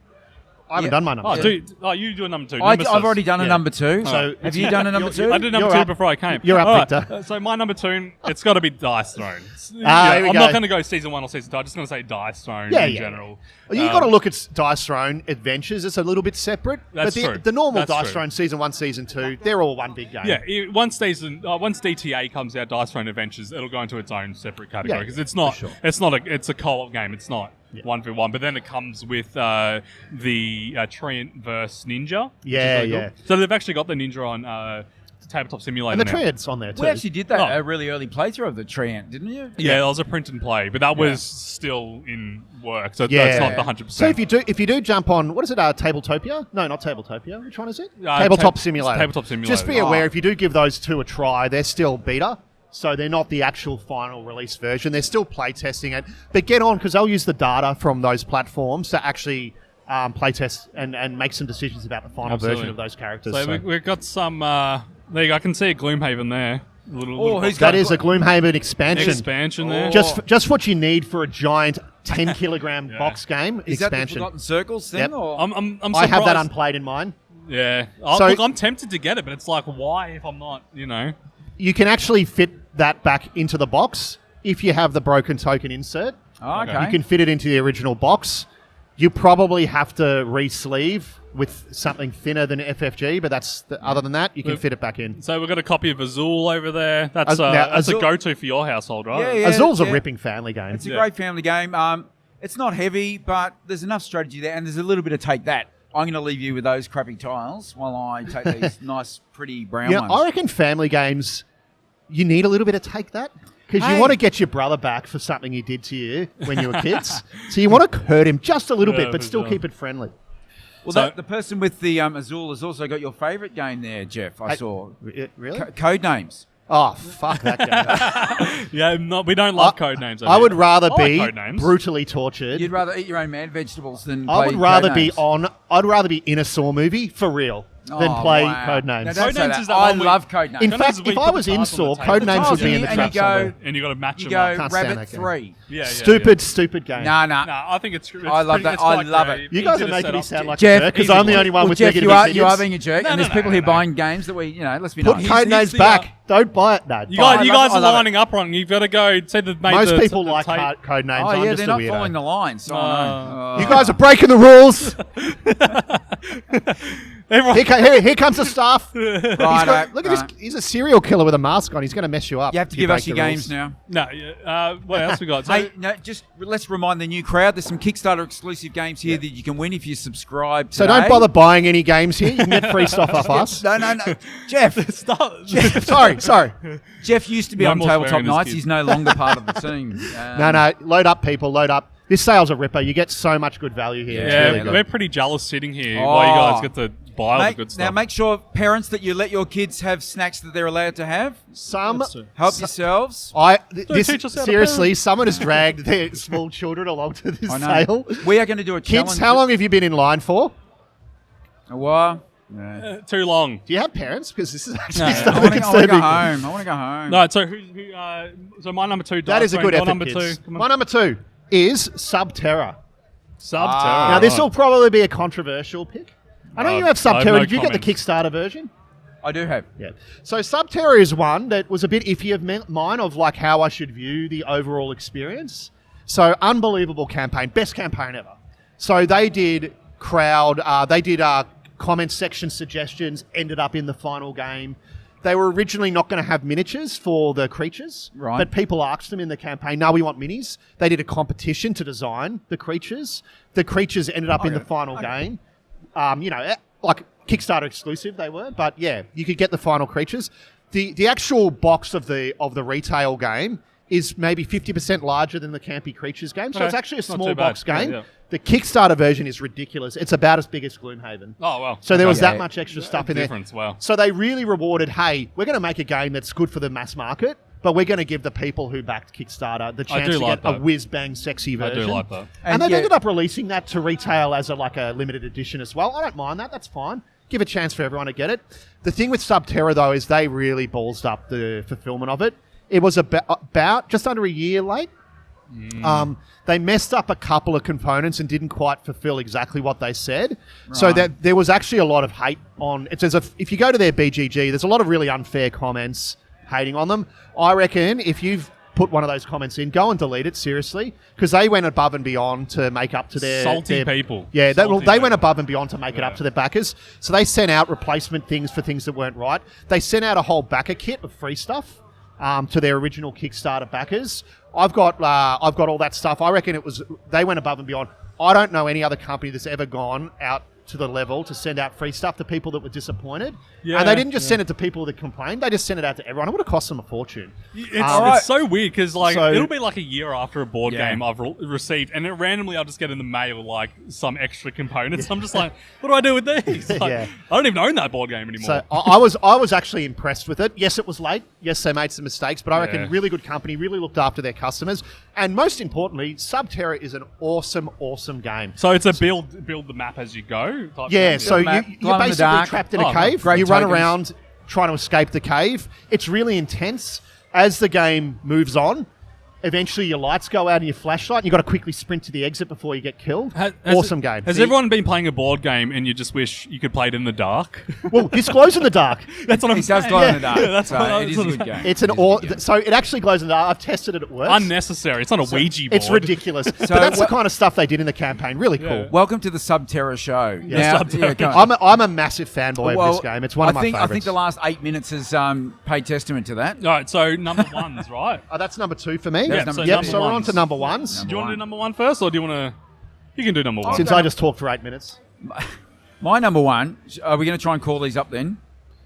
I haven't done my number.
Oh,
two.
you do a number 2.
I've
Nemesis.
already done a
Yeah.
number 2.
So
Have you done a number 2?
I did number
You're
2
up.
before I came.
You're up,
All right,
Victor.
So my number 2, it's got to be Dice Throne.
Here we
I'm
go.
not going to go season 1 or season 2. I'm just going to say Dice Throne in general.
Well, you got to look at Dice Throne Adventures. It's a little bit separate.
That's
but
true.
the normal
That's
Dice
true.
Throne season 1, season 2, they're all one big game.
Yeah, once DTA comes out, Dice Throne Adventures, it'll go into its own separate category
Yeah,
because it's
for
not.
sure.
It's a co-op game. It's not 1v1. But then it comes with the Treant versus Ninja. which is
Yeah,
really
yeah.
cool. So they've actually got the Ninja on Tabletop Simulator.
And the
now.
Treant's on there too.
We actually did that
Oh.
a really early playthrough of the Treant, didn't you?
Yeah, that was a print and play, but that was still in work, so
Yeah.
that's not the 100%.
So if you do jump on, what is it, Tabletopia? No, not Tabletopia. Which one is it?
Uh,
Tabletop
Tab-
Simulator.
Tabletop Simulator.
Just be aware, if you do give those two a try, they're still beta. So they're not the actual final release version. They're still playtesting it. But get on, because they'll use the data from those platforms to actually playtest and make some decisions about the final
Absolutely.
version of those characters.
So
So
we've got some. There you go. I can see a Gloom Haven there.
who's
that is a Gloomhaven expansion.
expansion there.
Just what you need for a giant 10 kilogram
Yeah.
box game
Is that the
expansion.
Forgotten Circles thing?
Yep.
Or?
I'm
I have that
surprised.
unplayed in mine.
Yeah.
So-
Look, I'm tempted to get it, but it's like, why if I'm not,
You can actually fit that back into the box if you have the broken token insert.
Oh, okay.
You can fit it into the original box. You probably have to re-sleeve with something thinner than FFG, but other than that, you can fit it back in.
So we've got a copy of Azul over there. That's
Now,
that's
Azul-
a go-to for your household, right?
Yeah.
Azul's a
yeah.
ripping family game.
It's a great family game. It's not heavy, but there's enough strategy there, and there's a little bit of take that. I'm going to leave you with those crappy tiles while I take these nice, pretty brown ones.
I reckon family games, you need a little bit of take that. Because you
Hey.
want to get your brother back for something he did to you when you were kids. So you want to hurt him just a little
Yeah,
bit, but
for
still
sure.
keep it friendly.
Well,
So-
the person with the Azul has also got your favourite game there, Geoff, I saw.
Really?
Code names.
Oh, fuck that game.
Yeah, we don't love code names.
I would rather
I like
be
Codenames.
brutally tortured.
You'd rather eat your own mad vegetables than
I
play
would rather be
Codenames.
I'd rather be in a Saw movie for real than
Oh,
play
wow.
Codenames.
Now, don't say
Codenames
that.
is the
I
one we-
love Codenames.
In
Codenames
fact,
is where
if
you
I
put
was
the
in
tiles on
Saw,
the table.
Codenames would be in the
and
trap
you go,
somewhere.
and you got to match
You
them up.
go
Can't stand
Rabbit
that game.
3.
Yeah,
Stupid game.
Nah.
No, I think it's.
I love that. I love it.
You guys are making me sound like a
Jeff,
jerk because I'm the only one with
Jeff,
negative
you are
opinions.
being a jerk,
No,
and
no,
there's
no,
people
no,
here
no.
buying games that let's be
Put
nice.
Codenames
the,
back. Don't buy it. No,
You
buy
guys,
it.
you guys
I
are
love it.
lining up wrong. You've got to go. Say that.
Most people like
tape.
Codenames.
Oh,
I'm
yeah,
just
they're
a
not
weirdo.
following the lines. So I know.
You guys are breaking the rules.
Everyone,
Here comes the staff.
Right,
Look at this. He's a serial killer with a mask on. He's going to mess you up.
You have to
if
give
break
us your
the
games
rules.
now.
no. What else we got? So,
Hey, no, just let's remind the new crowd. There's some Kickstarter exclusive games here that you can win if you subscribe.
So
today.
don't bother buying any games here. You can get free stuff off us.
No, Jeff.
stop.
Sorry.
Jeff used to be
No
on
more
Tabletop
swearing, this
Nights.
kid.
He's no longer part of the team.
No. Load up, people. Load up. This sale's a ripper. You get so much good value here. It's
Yeah,
really good.
we're pretty jealous sitting here while you guys get to buy all the good stuff.
Now, make sure, parents, that you let your kids have snacks that they're allowed to have. Help yourselves.
Teach us how to
Seriously, someone has dragged their small children along to this sale.
We are going to do a challenge.
Kids, how long have you been in line for?
A while. Yeah.
Too long.
Do you have parents? Because this is actually
I
starting
want to
concerning
go
me.
home. I want to go home.
No, so so my number 2.
That is a good
Your
effort,
number
kids.
2. Come on.
My number 2 is Subterra.
Subterra.
Now, this will probably be a controversial pick. I know you have
I have
Subterra.
no
Did you get the
comments.
Kickstarter version?
I do have.
Yeah. So Subterra is one that was a bit iffy of mine of like how I should view the overall experience. So unbelievable campaign, best campaign ever. So they did comment section suggestions, ended up in the final game. They were originally not going to have miniatures for the creatures,
Right.
but people asked them in the campaign, no, we want minis. They did a competition to design the creatures. The creatures ended up in the final game. Like Kickstarter exclusive they were, but yeah, you could get the final creatures. The actual box of the retail game is maybe 50% larger than the Campy Creatures game, so
Okay.
it's actually a
Not
small
too bad.
box game.
Yeah.
The Kickstarter version is ridiculous. It's about as big as Gloom Haven.
Oh, well.
So there was
Okay.
that much extra stuff in
Difference,
there.
wow.
So they really rewarded, hey, we're going to make a game that's good for the mass market, but we're going to give the people who backed Kickstarter the chance
do
to
like
get a
that.
whiz-bang sexy
I
version.
do like that.
And they've
yeah,
ended up releasing that to retail as a limited edition as well. I don't mind that. That's fine. Give a chance for everyone to get it. The thing with Subterra, though, is they really ballsed up the fulfillment of it. It was about just under a year late. They messed up a couple of components and didn't quite fulfill exactly what they said. So
Right.
that there was actually a lot of hate on it. If you go to their BGG, there's a lot of really unfair comments hating on them. I reckon if you've put one of those comments in, go and delete it, seriously, because they went above and beyond to make up to their
Salty people.
Yeah,
Salty
they went
people.
above and beyond to make it up to their backers. So they sent out replacement things for things that weren't right. They sent out a whole backer kit of free stuff to their original Kickstarter backers. I've got all that stuff. I reckon they went above and beyond. I don't know any other company that's ever gone out to the level to send out free stuff to people that were disappointed.
Yeah,
and they didn't just send it to people that complained. They just sent it out to everyone. It would have cost them a fortune.
It's so weird because
So-
it'll be like a year after a board
Yeah.
game I've received, and randomly I'll just get in the mail like some extra components. I'm just like, what do I do with these? Like,
Yeah.
I don't even own that board game anymore.
So I was actually impressed with it. Yes, it was late. Yes, they made some mistakes, but I reckon
Yeah.
really good company, really looked after their customers, and most importantly, Subterra is an awesome game.
So it's a build the map as you go. Type
Yeah,
thing?
so
map,
you're
glow in the
basically
dark.
trapped in a
Oh,
cave.
great
You run
tokens.
around trying to escape the cave. It's really intense. As the game moves on, eventually your lights go out and your flashlight, and you've got to quickly sprint to the exit before you get killed. Awesome game.
Has everyone been playing a board game and you just wish you could play it in the dark?
Well, this glows in the dark.
That's what I'm
It does
saying.
glow in the dark.
Yeah, that's
so
what
it is a good game.
It's so it actually glows in the dark. I've tested it. It works.
Unnecessary. It's not a Ouija board.
It's ridiculous. But that's the kind of stuff they did in the campaign. Really cool.
Welcome to the Subterra show.
Yeah,
Subterra.
go on.
I'm a massive fanboy of this game. It's one of my
I
favorites.
think the last 8 minutes has paid testament to that.
All right, so number ones, right?
That's number 2 for me.
That's number
Yep,
two.
so we're on
ones.
to number ones.
Do you want to do number one first, or do you want to? You can do number one.
Since I just talked for 8 minutes.
My number one, are we going to try and call these up then?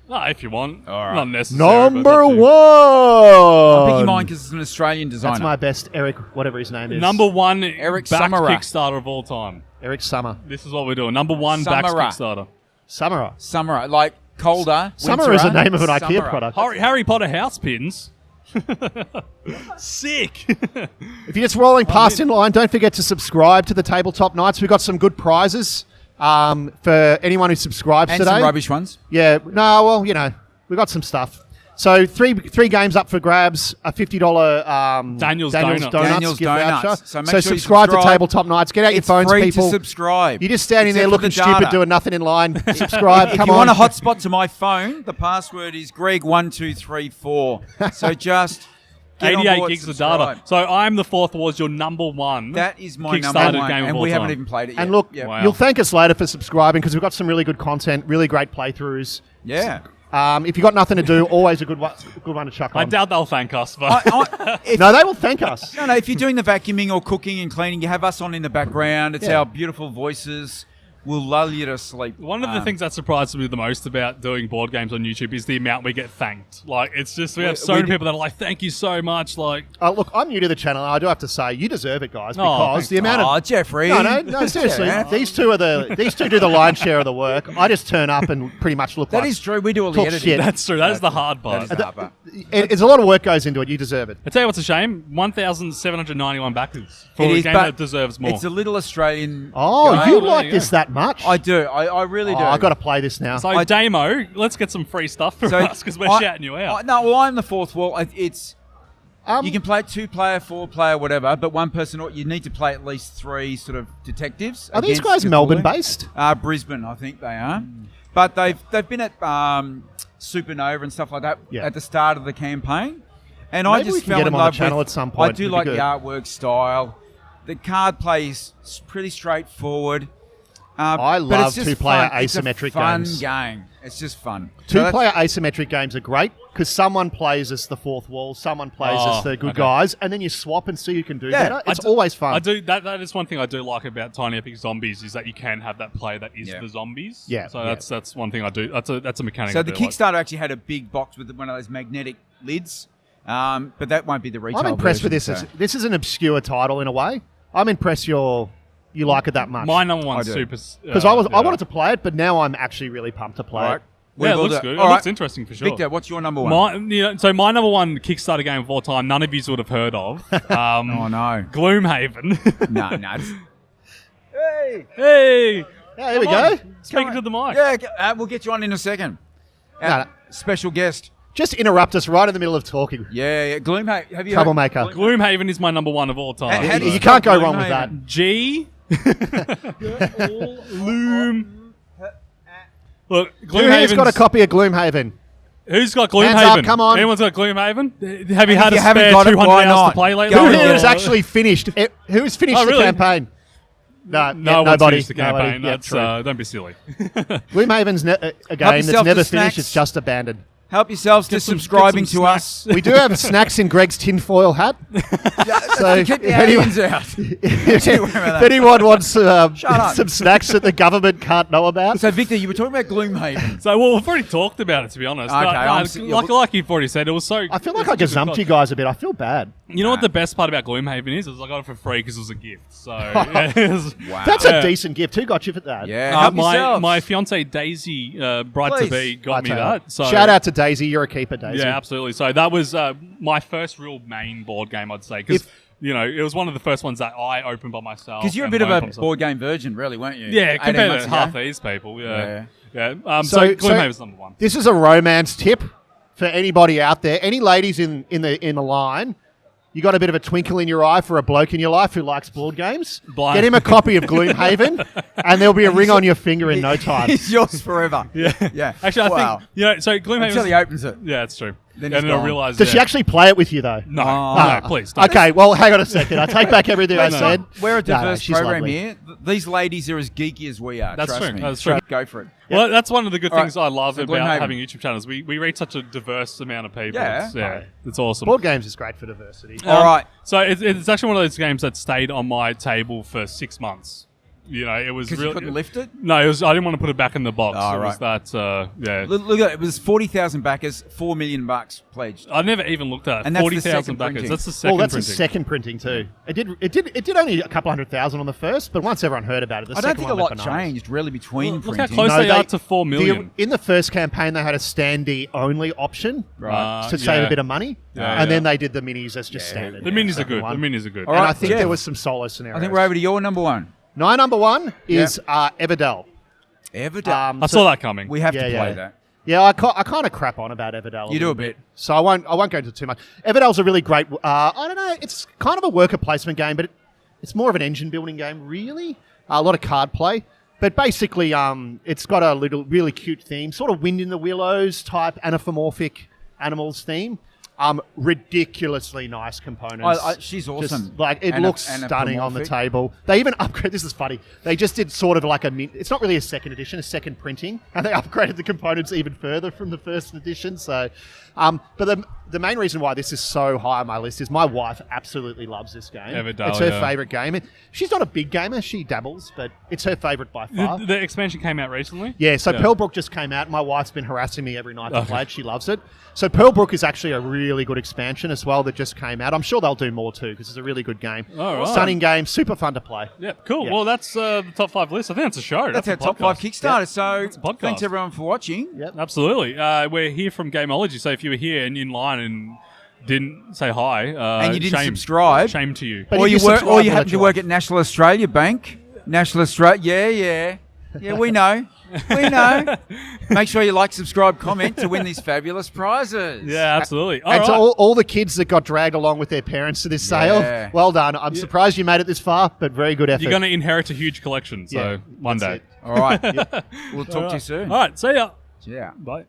No, if you want.
All right.
Not necessary. but
Number
up to you.
1.
I'll pick mine because it's an Australian designer.
That's my best Eric, whatever his name is.
Number one
Eric
backed
Summerer.
Kickstarter of all time.
Eric Summer.
This is what we're doing. Number one backed
Summerer.
Kickstarter.
Summer.
Summer, like colder.
Summer is the
winterer,
name of an IKEA
summerer.
product.
Harry Potter house pins. Sick.
If you're just rolling past in line, don't forget to subscribe to the Tabletop Nights. We've got some good prizes for anyone who subscribes
And
today.
some rubbish ones.
Yeah, no, well, we've got some stuff. So three games up for grabs, a $50
Daniel's
Donuts
Daniel's
gift
Donuts.
voucher.
So make sure you
subscribe to
subscribe.
Tabletop Nights. Get out your
It's
phones,
free
people.
to subscribe.
You're just standing there
Except for
looking
the
stupid,
data.
doing nothing in line. Subscribe.
If
Come
you
on.
want a hotspot to my phone, the password is Greg1234. So just get on
88
board,
gigs of
subscribe.
data. So I'm the fourth was your number one.
That is my
Kickstarter
number one,
game of
and
all
we haven't
time.
even played it yet.
And look,
yeah.
Wow.
you'll thank us later for subscribing because we've got some really good content, really great playthroughs.
Yeah.
If you've got nothing to do, always a good one to chuck on.
I doubt they'll thank us, but
No, they will thank us.
No, if you're doing the vacuuming or cooking and cleaning, you have us on in the background. It's
Yeah.
our beautiful voices. will lull you to sleep.
One of the things that surprises me the most about doing board games on YouTube is the amount we get thanked. Like, it's just, we have so many people that are like, thank you so much. Like,
Look, I'm new to the channel, and I do have to say, you deserve it, guys,
Oh,
because
thanks.
the amount of...
Jeffrey.
No, seriously. These two do the lion's share of the work. I just turn up and pretty much look
That
like...
is true. We do all the
talk
editing.
shit.
that's true. That is the hard
That
part.
is the hard part.
It's a lot of work goes into it. You deserve it.
I tell you what's a shame, 1,791 backers for
It
a
is,
game
but
that deserves more.
It's a little Australian.
Oh,
game.
you
there
like
you
this
go.
that much?
I do. I really do.
I've got to play this now.
So, Damo, let's get some free stuff for us because we're shouting you out.
No, well, I'm the fourth wall. It's
Um,
you can play 2-player, 4-player, whatever, but one person, or you need to play at least 3 sort of detectives.
Are these
against
guys
Cthulhu.
Melbourne-based?
Brisbane, I think they are. But they've been at Supernova and stuff like that
Yeah.
at the start of the campaign. And
Maybe
I just
we can
fell
get
in
them on the
love
channel
with,
at some point.
I do
It'd be
like
good.
the artwork style. The card play is pretty straightforward.
I
but
love
it's just
two-player
fun. It's a
asymmetric
fun
games.
game. It's just fun. So that's-
Two-player asymmetric games are great because someone plays as the fourth wall, someone plays as the good
okay.
guys, and then you swap and see who can do
Yeah,
better.
I
It's
do-
always fun.
I do that is one thing I do like about Tiny Epic Zombies is that you can have that player that is
Yeah.
the zombies.
Yeah,
So
yeah.
that's one thing I do. That's a mechanic.
So
I
the
do like.
Kickstarter actually had a big box with one of those magnetic lids, but that won't be the retail
I'm impressed with
version,
this.
so-
This is an obscure title in a way. I'm impressed you like it that much.
My number one
I do.
super
Because I wanted to play it, but now I'm actually really pumped to play
All
it.
right.
Yeah, it
will
looks
do-
good.
all
It looks
right.
interesting for sure.
Victor, what's your number one?
My number one Kickstarter game of all time, none of you would have heard of.
Oh no,
Gloom Haven.
no. Hey,
Hey,
Yeah, here we
come
go.
on. Speaking to the mic.
yeah, we'll get you on in a second.
No.
Special guest.
Just interrupt us right in the middle of talking.
Yeah. Gloomhaven. Have you
Troublemaker.
heard?
Gloom Haven is my number one of all time.
How do
You
you
can't go
spell
wrong with that.
Gloomhaven?
G. Gloom. Look,
Who
Gloom
here's got a
Haven's-
copy of Gloom Haven?
Who's got Gloom
Hands up,
Haven?
come on.
Anyone's got Gloom Haven? Have you had
you
a
haven't
spare
got it,
200
why
hours
not?
to play lately?
Go
Who
on.
here has
Or-
actually finished? Who's finished
Oh,
the
really?
campaign? No,
No one's
nobody.
finished the campaign.
Nobody. Yeah,
That's
true.
don't be silly.
Gloom Haven's a game that's
yourself
never
to
finished.
snacks.
It's just abandoned.
Help yourselves to
Get some-
subscribing
get some
to us.
We do have snacks in Greg's tinfoil hat. So
Keep the
if anyone,
aliens out.
if anyone wants
up.
some snacks that the government can't know about,
So, Victor, you were talking about Gloomhaven.
So, well, we've already talked about it, to be honest.
Okay,
Like you've already said, it was so...
I feel like I gazumped you guys a bit. I feel bad.
You know what the best part about Gloomhaven is? I got it for free because it was a gift. So, yeah, it was-
Wow.
That's
Yeah.
a decent gift. Who got you for that?
Yeah, help
my
yourselves.
fiance Daisy, bride to
Please.
be, got me
Right,
that. So
shout out to Daisy. You're a keeper, Daisy.
Yeah, absolutely. So that was my first real main board game, I'd say, because it was one of the first ones that I opened by myself.
Because you're a
and
bit of
learned
a
by myself.
board game virgin, really, weren't you?
Yeah,
18
compared
months
to
ago?
half these people. Yeah. So
So-
Gloomhaven's number one.
This is a romance tip for anybody out there. Any ladies in the line, you got a bit of a twinkle in your eye for a bloke in your life who likes board games?
Blind.
Get him a copy of Gloomhaven, and there'll be a ring on your finger in no time.
It's yours forever.
Yeah.
Yeah.
Actually,
Wow.
I think, so Gloomhaven...
Until he opens it.
Yeah, it's true.
Then
and
he's
then I
gone.
realised...
Does she actually play it with you, though?
No,
Oh.
no, please. Don't.
Okay, well, hang on a second. I take back everything I
Let's
said.
not- We're a
No, no,
diverse
she's
program
lovely.
here. These ladies are as geeky as we are.
That's
trust
true,
me.
that's true.
Go for it.
Well, that's one of the good
All
things
right,
I love
so
about
Gloomhaven.
having YouTube channels. We reach such a diverse amount of people.
Yeah.
It's awesome.
Board games is great for diversity.
All right.
So it's actually one of those games that stayed on my table for 6 months. It was
Because
really...
you couldn't lift it?
No, it was. I didn't want to put it back in the box.
Oh,
it was that. Yeah.
Look at it. It was 40,000 backers, $4 million pledged.
I never even looked at it.
And that's the
40,000
second
backers.
printing.
That's the second
Well, that's
printing.
the second printing too. It did only a couple 100,000 on the first, but once everyone heard about it, the
I don't
second
think a
one went
lot
bananas.
changed really between
Look how
printing.
close
No,
they
they-
are to 4 million.
In the first campaign, they had a standee only option to save a bit of money,
Yeah,
and
yeah.
then they did the minis as just standard.
The minis are
Second
good.
one.
The minis are good.
All
And
right,
I think
Jeff.
there was some solo scenarios.
I think we're over to your number one.
My number one is Everdell.
Everdell.
I saw that coming.
We have to
Yeah,
play
yeah.
that.
Yeah, I kind of crap on about Everdell.
You do a bit.
So I won't go into too much. Everdell's a really great. I don't know. It's kind of a worker placement game, but it's more of an engine building game, really. A lot of card play, but basically, it's got a little really cute theme, sort of Wind in the Willows type anthropomorphic animals theme. Ridiculously nice components.
She's awesome.
Just, like, it
And
looks stunning on the table. They even upgrade. This is funny. They just did sort of like it's not really a second edition, a second printing, and they upgraded the components even further from the first edition. So, but the main reason why this is so high on my list is my wife absolutely loves this game. It's her favorite game. She's not a big gamer. She dabbles, but it's her favorite by far.
The expansion came out recently?
Yeah, so Pearlbrook just came out. My wife's been harassing me every night to play it. She loves it. So Pearlbrook is actually a really good expansion as well that just came out. I'm sure they'll do more too because it's a really good game.
All right.
Stunning game, super fun to play.
Yep, cool.
Yeah.
Well, that's the top 5 list. I think that's a show.
That's our
a
top 5 Kickstarter.
Yep.
So
podcast.
thanks everyone for watching.
Yep.
Absolutely. We're here from Gameology, so if you were here and in line and didn't say hi,
And you didn't
shame.
subscribe.
Shame to you.
But
Or
if
you
you
work,
subscribe,
or you
we'll
happen
let
to
you
work
on.
at National Australia Bank. National Australia, yeah, we know. We know. Make sure you like, subscribe, comment to win these fabulous prizes.
Yeah, absolutely.
And
All
to
right.
all the kids that got dragged along with their parents to this sale,
Yeah.
well done. I'm surprised you made it this far, but very good effort.
You're going to inherit a huge collection, so
Yeah,
one
that's
day.
it.
All right. We'll talk to you soon.
All right, see ya.
Yeah.
Bye.